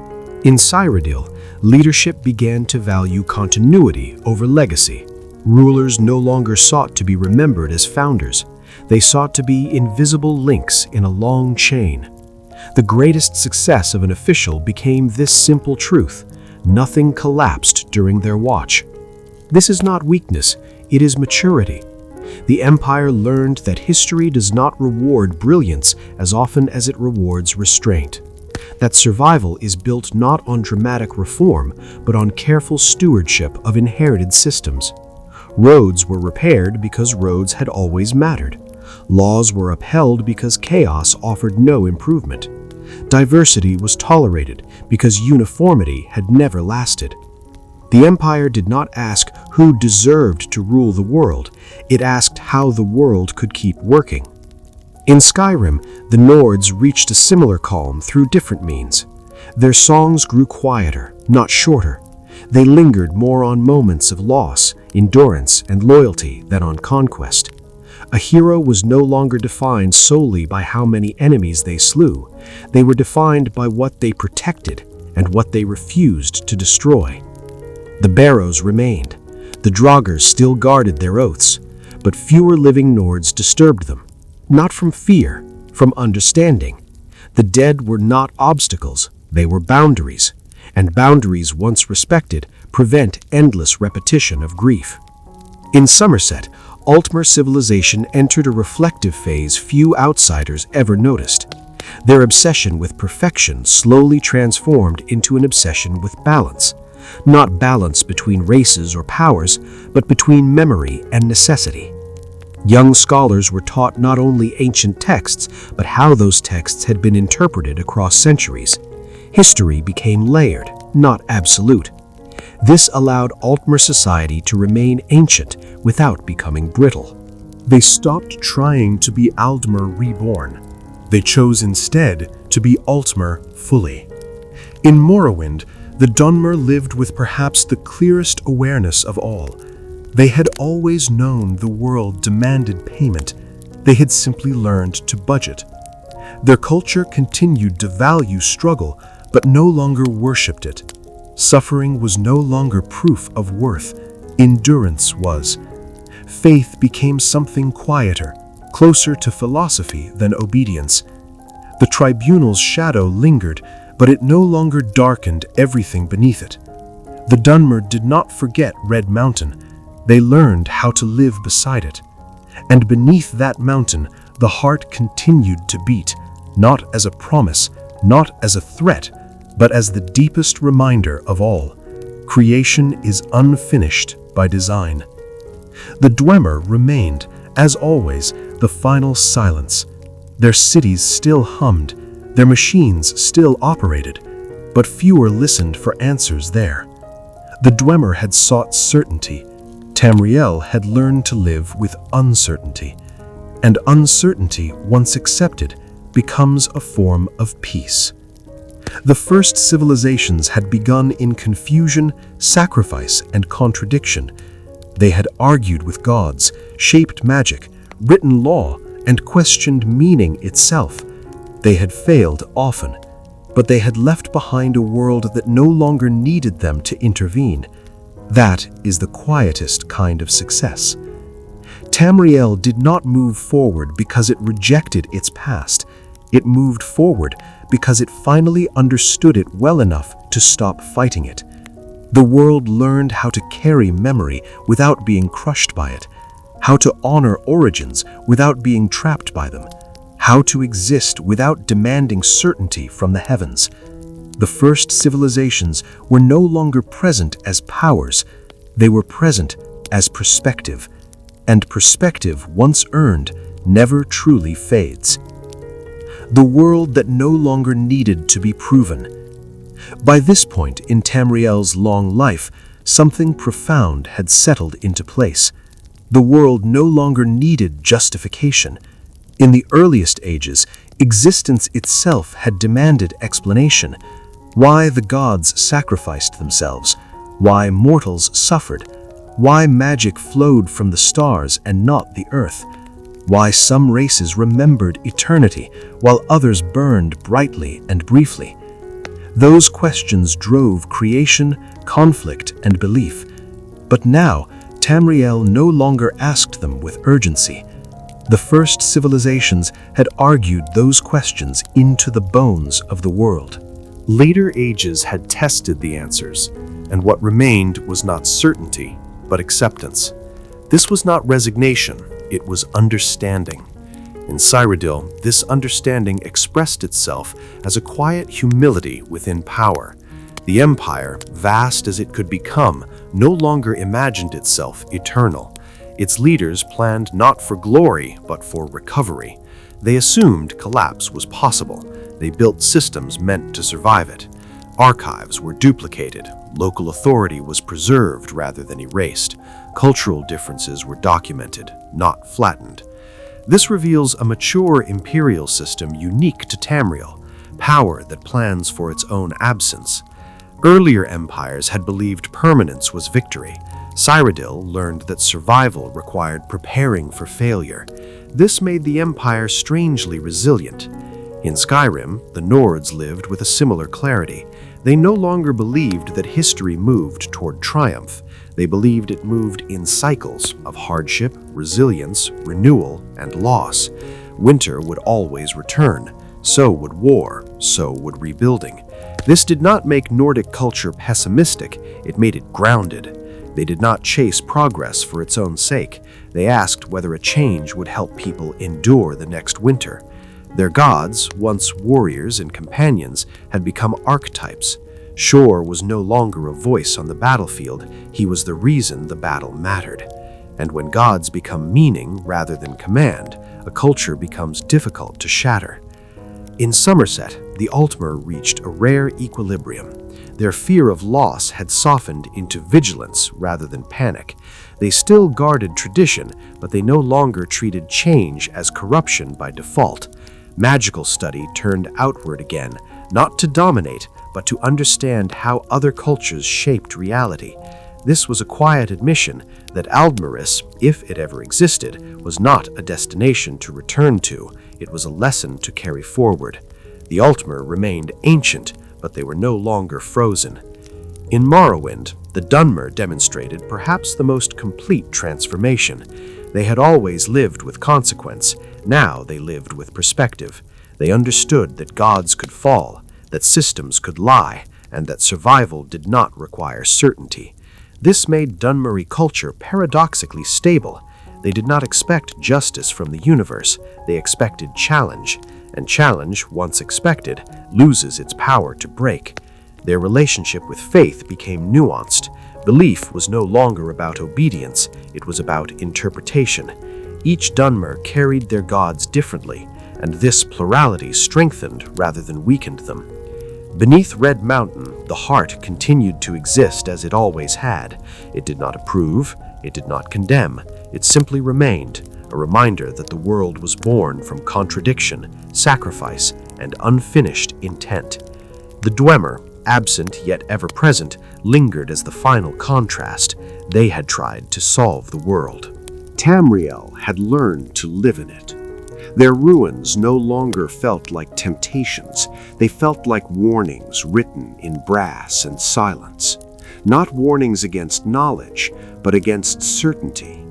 In Cyrodiil, leadership began to value continuity over legacy. Rulers no longer sought to be remembered as founders. They sought to be invisible links in a long chain. The greatest success of an official became this simple truth: nothing collapsed during their watch. This is not weakness, it is maturity. The empire learned that history does not reward brilliance as often as it rewards restraint. That survival is built not on dramatic reform, but on careful stewardship of inherited systems. Roads were repaired because roads had always mattered. Laws were upheld because chaos offered no improvement. Diversity was tolerated because uniformity had never lasted. The empire did not ask who deserved to rule the world, it asked how the world could keep working. In Skyrim, the Nords reached a similar calm through different means. Their songs grew quieter, not shorter. They lingered more on moments of loss, endurance, and loyalty than on conquest. A hero was no longer defined solely by how many enemies they slew. They were defined by what they protected and what they refused to destroy. The Barrows remained. The Draugrs still guarded their oaths, but fewer living Nords disturbed them. Not from fear, from understanding. The dead were not obstacles, they were boundaries, and boundaries once respected prevent endless repetition of grief. In Somerset, Altmer civilization entered a reflective phase few outsiders ever noticed. Their obsession with perfection slowly transformed into an obsession with balance. Not balance between races or powers, but between memory and necessity. Young scholars were taught not only ancient texts, but how those texts had been interpreted across centuries. History became layered, not absolute. This allowed Altmer society to remain ancient without becoming brittle. They stopped trying to be Aldmer reborn. They chose instead to be Altmer fully. In Morrowind, the Dunmer lived with perhaps the clearest awareness of all. They had always known the world demanded payment. They had simply learned to budget. Their culture continued to value struggle, but no longer worshipped it. Suffering was no longer proof of worth. Endurance was. Faith became something quieter, closer to philosophy than obedience. The tribunal's shadow lingered, but it no longer darkened everything beneath it. The Dunmer did not forget Red Mountain. They learned how to live beside it. And beneath that mountain, the heart continued to beat, not as a promise, not as a threat, but as the deepest reminder of all. Creation is unfinished by design. The Dwemer remained, as always, the final silence. Their cities still hummed, their machines still operated, but fewer listened for answers there. The Dwemer had sought certainty. Tamriel had learned to live with uncertainty. And uncertainty, once accepted, becomes a form of peace. The first civilizations had begun in confusion, sacrifice, and contradiction. They had argued with gods, shaped magic, written law, and questioned meaning itself. They had failed often, but they had left behind a world that no longer needed them to intervene. That is the quietest kind of success. Tamriel did not move forward because it rejected its past. It moved forward because it finally understood it well enough to stop fighting it. The world learned how to carry memory without being crushed by it, how to honor origins without being trapped by them, how to exist without demanding certainty from the heavens. The first civilizations were no longer present as powers, they were present as perspective, and perspective once earned never truly fades. The world that no longer needed to be proven. By this point in Tamriel's long life, something profound had settled into place. The world no longer needed justification. In the earliest ages, existence itself had demanded explanation. Why the gods sacrificed themselves, why mortals suffered, why magic flowed from the stars and not the earth, why some races remembered eternity while others burned brightly and briefly. Those questions drove creation, conflict, and belief. But now, Tamriel no longer asked them with urgency. The first civilizations had argued those questions into the bones of the world. Later ages had tested the answers, and what remained was not certainty, but acceptance. This was not resignation, it was understanding. In Cyrodiil, this understanding expressed itself as a quiet humility within power. The empire, vast as it could become, no longer imagined itself eternal. Its leaders planned not for glory, but for recovery. They assumed collapse was possible. They built systems meant to survive it. Archives were duplicated. Local authority was preserved rather than erased. Cultural differences were documented, not flattened. This reveals a mature imperial system unique to Tamriel, power that plans for its own absence. Earlier empires had believed permanence was victory. Cyrodiil learned that survival required preparing for failure. This made the empire strangely resilient. In Skyrim, the Nords lived with a similar clarity. They no longer believed that history moved toward triumph. They believed it moved in cycles of hardship, resilience, renewal, and loss. Winter would always return. So would war. So would rebuilding. This did not make Nordic culture pessimistic. It made it grounded. They did not chase progress for its own sake. They asked whether a change would help people endure the next winter. Their gods, once warriors and companions, had become archetypes. Shor was no longer a voice on the battlefield. He was the reason the battle mattered. And when gods become meaning rather than command, a culture becomes difficult to shatter. In Somerset, the Altmer reached a rare equilibrium. Their fear of loss had softened into vigilance rather than panic. They still guarded tradition, but they no longer treated change as corruption by default. Magical study turned outward again, not to dominate, but to understand how other cultures shaped reality. This was a quiet admission that Aldmeris, if it ever existed, was not a destination to return to. It was a lesson to carry forward. The Altmer remained ancient, but they were no longer frozen. In Morrowind, the Dunmer demonstrated perhaps the most complete transformation. They had always lived with consequence. Now they lived with perspective. They understood that gods could fall, that systems could lie, and that survival did not require certainty. This made Dunmurry culture paradoxically stable. They did not expect justice from the universe. They expected challenge, and challenge, once expected, loses its power to break. Their relationship with faith became nuanced. Belief was no longer about obedience, it was about interpretation. Each Dunmer carried their gods differently, and this plurality strengthened rather than weakened them. Beneath Red Mountain, the heart continued to exist as it always had. It did not approve, it did not condemn, it simply remained, a reminder that the world was born from contradiction, sacrifice, and unfinished intent. The Dwemer, absent yet ever present, lingered as the final contrast. They had tried to solve the world. Tamriel had learned to live in it. Their ruins no longer felt like temptations. They felt like warnings written in brass and silence. Not warnings against knowledge, but against certainty.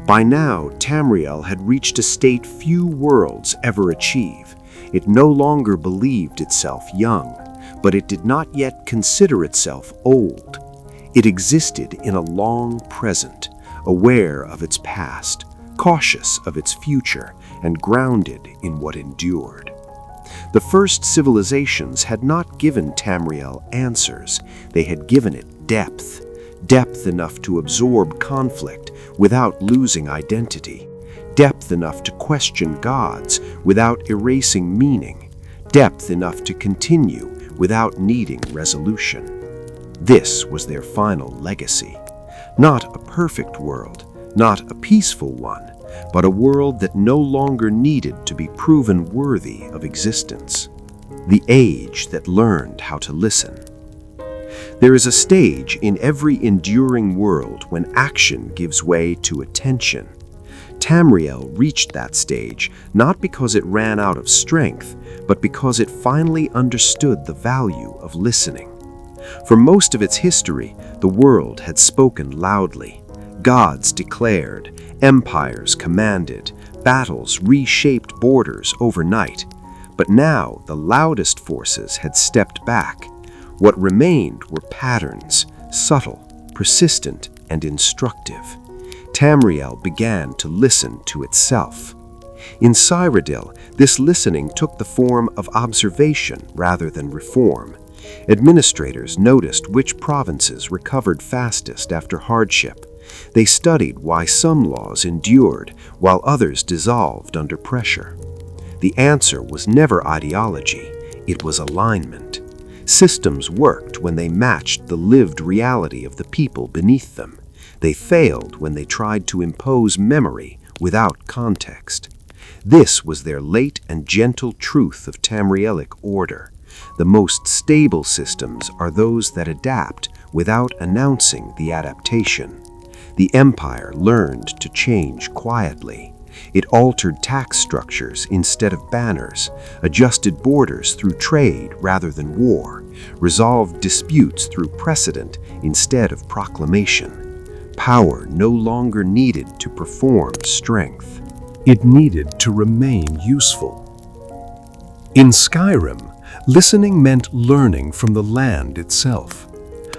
By now, Tamriel had reached a state few worlds ever achieve. It no longer believed itself young, but it did not yet consider itself old. It existed in a long present, aware of its past, cautious of its future, and grounded in what endured. The first civilizations had not given Tamriel answers. They had given it depth, depth enough to absorb conflict without losing identity, depth enough to question gods without erasing meaning, depth enough to continue without needing resolution. This was their final legacy. Not a perfect world, not a peaceful one, but a world that no longer needed to be proven worthy of existence. The age that learned how to listen. There is a stage in every enduring world when action gives way to attention. Tamriel reached that stage not because it ran out of strength, but because it finally understood the value of listening. For most of its history, the world had spoken loudly. Gods declared, empires commanded, battles reshaped borders overnight. But now the loudest forces had stepped back. What remained were patterns, subtle, persistent, and instructive. Tamriel began to listen to itself. In Cyrodiil, this listening took the form of observation rather than reform. Administrators noticed which provinces recovered fastest after hardship. They studied why some laws endured while others dissolved under pressure. The answer was never ideology, it was alignment. Systems worked when they matched the lived reality of the people beneath them. They failed when they tried to impose memory without context. This was their late and gentle truth of Tamrielic order. The most stable systems are those that adapt without announcing the adaptation. The empire learned to change quietly. It altered tax structures instead of banners, adjusted borders through trade rather than war, resolved disputes through precedent instead of proclamation. Power no longer needed to perform strength. It needed to remain useful. In Skyrim, listening meant learning from the land itself.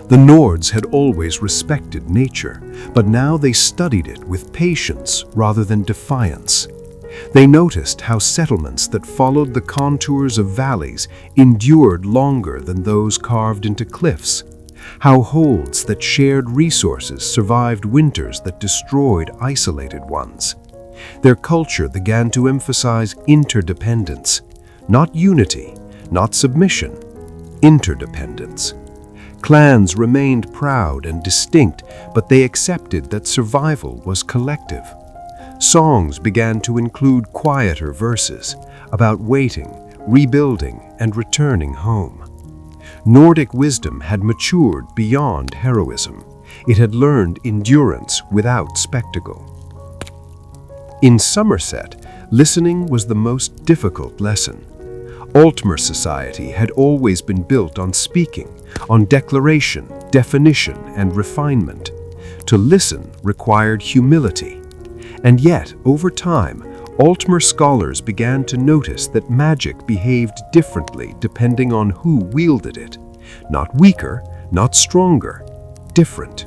The Nords had always respected nature, but now they studied it with patience rather than defiance. They noticed how settlements that followed the contours of valleys endured longer than those carved into cliffs, how holds that shared resources survived winters that destroyed isolated ones. Their culture began to emphasize interdependence, not unity, not submission, interdependence. Clans remained proud and distinct, but they accepted that survival was collective. Songs began to include quieter verses about waiting, rebuilding, and returning home. Nordic wisdom had matured beyond heroism. It had learned endurance without spectacle. In Somerset, listening was the most difficult lesson. Altmer society had always been built on speaking, on declaration, definition, and refinement. To listen required humility. And yet, over time, Altmer scholars began to notice that magic behaved differently depending on who wielded it. Not weaker, not stronger, different.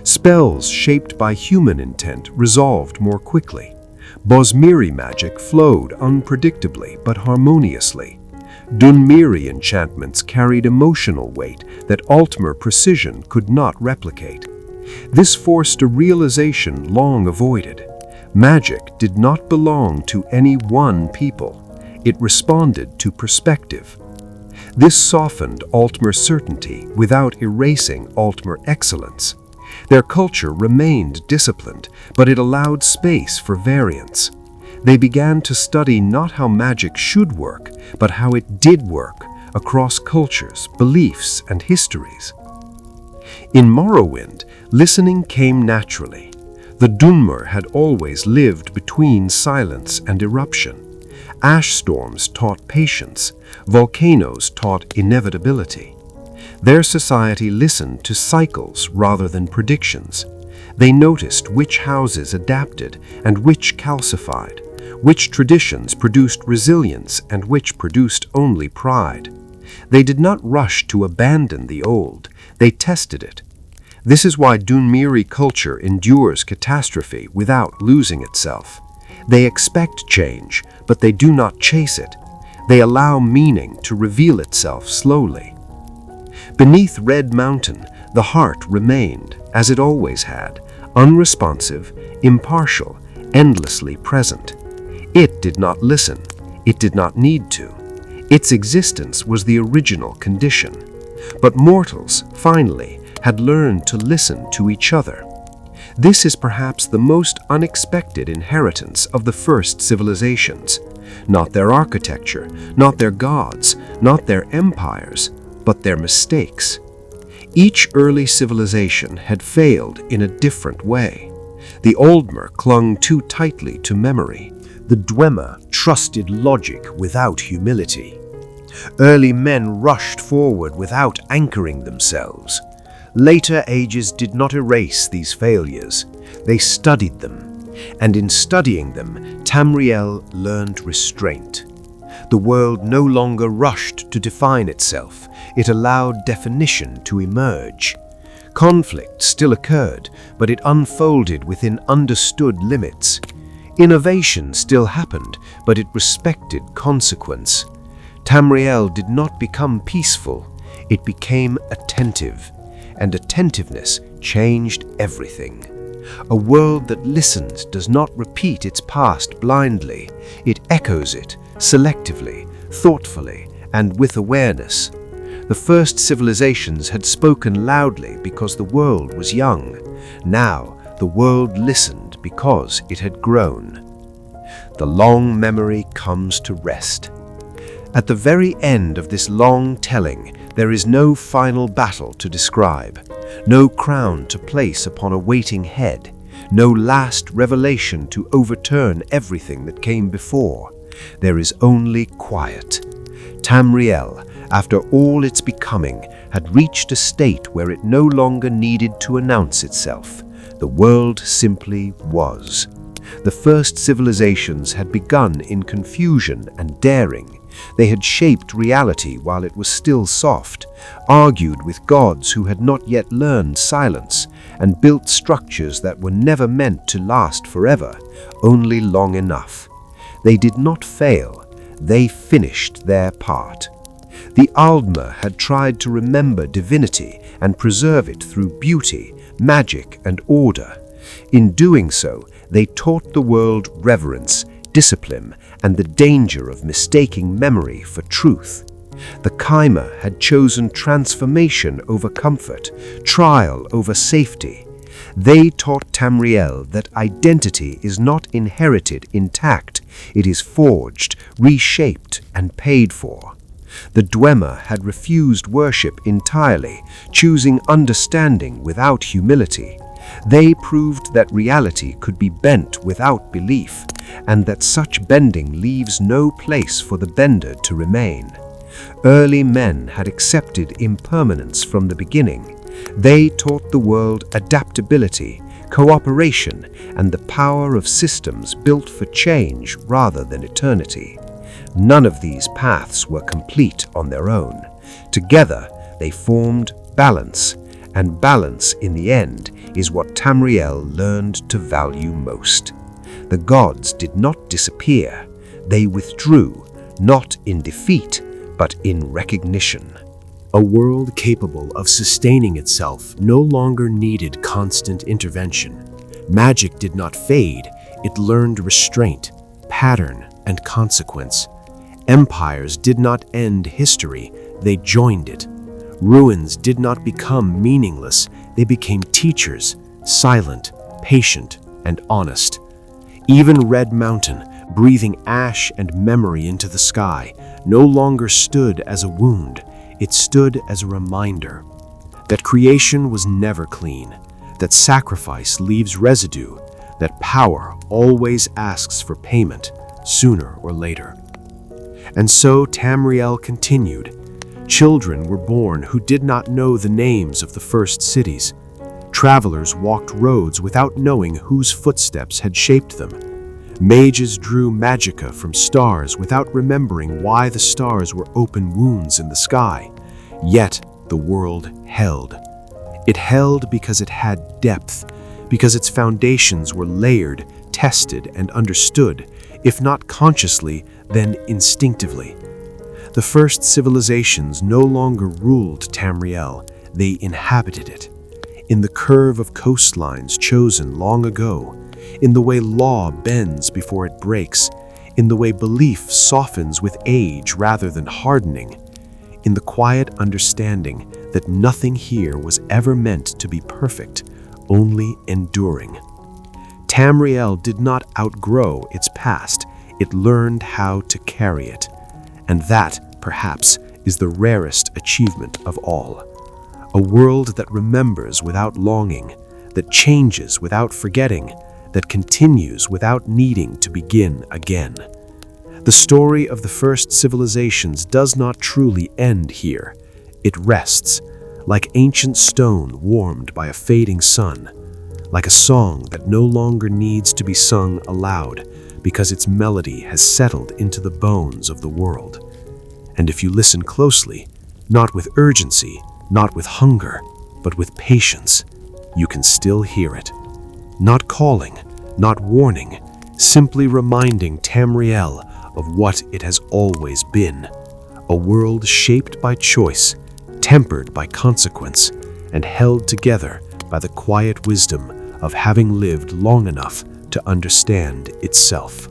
Spells shaped by human intent resolved more quickly. Bosmiri magic flowed unpredictably but harmoniously. Dunmiri enchantments carried emotional weight that Altmer precision could not replicate. This forced a realization long avoided. Magic did not belong to any one people. It responded to perspective. This softened Altmer certainty without erasing Altmer excellence. Their culture remained disciplined, but it allowed space for variance. They began to study not how magic should work, but how it did work across cultures, beliefs, and histories. In Morrowind, listening came naturally. The Dunmer had always lived between silence and eruption. Ash storms taught patience, volcanoes taught inevitability. Their society listened to cycles rather than predictions. They noticed which houses adapted and which calcified, which traditions produced resilience and which produced only pride. They did not rush to abandon the old, they tested it. This is why Dunmiri culture endures catastrophe without losing itself. They expect change, but they do not chase it. They allow meaning to reveal itself slowly. Beneath Red Mountain, the heart remained, as it always had, unresponsive, impartial, endlessly present. It did not listen. It did not need to. Its existence was the original condition. But mortals, finally, had learned to listen to each other. This is perhaps the most unexpected inheritance of the first civilizations. Not their architecture, not their gods, not their empires, but their mistakes. Each early civilization had failed in a different way. The Oldmer clung too tightly to memory. The Dwemer trusted logic without humility. Early men rushed forward without anchoring themselves. Later ages did not erase these failures. They studied them, and in studying them, Tamriel learned restraint. The world no longer rushed to define itself. It allowed definition to emerge. Conflict still occurred, but it unfolded within understood limits. Innovation still happened, but it respected consequence. Tamriel did not become peaceful, it became attentive, and attentiveness changed everything. A world that listens does not repeat its past blindly, it echoes it selectively, thoughtfully, and with awareness. The first civilizations had spoken loudly because the world was young. Now, the world listened because it had grown. The long memory comes to rest. At the very end of this long telling, there is no final battle to describe, no crown to place upon a waiting head, no last revelation to overturn everything that came before. There is only quiet. Tamriel, after all its becoming, had reached a state where it no longer needed to announce itself. The world simply was. The first civilizations had begun in confusion and daring. They had shaped reality while it was still soft, argued with gods who had not yet learned silence, and built structures that were never meant to last forever, only long enough. They did not fail, they finished their part. The Aldmer had tried to remember divinity and preserve it through beauty, magic, and order. In doing so, they taught the world reverence, discipline, and the danger of mistaking memory for truth. The Kaimer had chosen transformation over comfort, trial over safety. They taught Tamriel that identity is not inherited intact, it is forged, reshaped, and paid for. The Dwemer had refused worship entirely, choosing understanding without humility. They proved that reality could be bent without belief, and that such bending leaves no place for the bender to remain. Early men had accepted impermanence from the beginning. They taught the world adaptability, cooperation, and the power of systems built for change rather than eternity. None of these paths were complete on their own. Together, they formed balance, and balance, in the end, is what Tamriel learned to value most. The gods did not disappear. They withdrew, not in defeat, but in recognition. A world capable of sustaining itself no longer needed constant intervention. Magic did not fade, it learned restraint, pattern, and consequence. Empires did not end history, they joined it. Ruins did not become meaningless, they became teachers, silent, patient, and honest. Even Red Mountain, breathing ash and memory into the sky, no longer stood as a wound. It stood as a reminder that creation was never clean, that sacrifice leaves residue, that power always asks for payment, sooner or later. And so Tamriel continued. Children were born who did not know the names of the first cities. Travelers walked roads without knowing whose footsteps had shaped them. Mages drew magicka from stars without remembering why the stars were open wounds in the sky. Yet the world held. It held because it had depth, because its foundations were layered, tested, and understood, if not consciously, then instinctively. The first civilizations no longer ruled Tamriel, they inhabited it. In the curve of coastlines chosen long ago, in the way law bends before it breaks, in the way belief softens with age rather than hardening, in the quiet understanding that nothing here was ever meant to be perfect, only enduring. Tamriel did not outgrow its past, it learned how to carry it. And that, perhaps, is the rarest achievement of all. A world that remembers without longing, that changes without forgetting, that continues without needing to begin again. The story of the first civilizations does not truly end here. It rests, like ancient stone warmed by a fading sun, like a song that no longer needs to be sung aloud because its melody has settled into the bones of the world. And if you listen closely, not with urgency, not with hunger, but with patience, you can still hear it. Not calling, not warning, simply reminding Tamriel of what it has always been. A world shaped by choice, tempered by consequence, and held together by the quiet wisdom of having lived long enough to understand itself.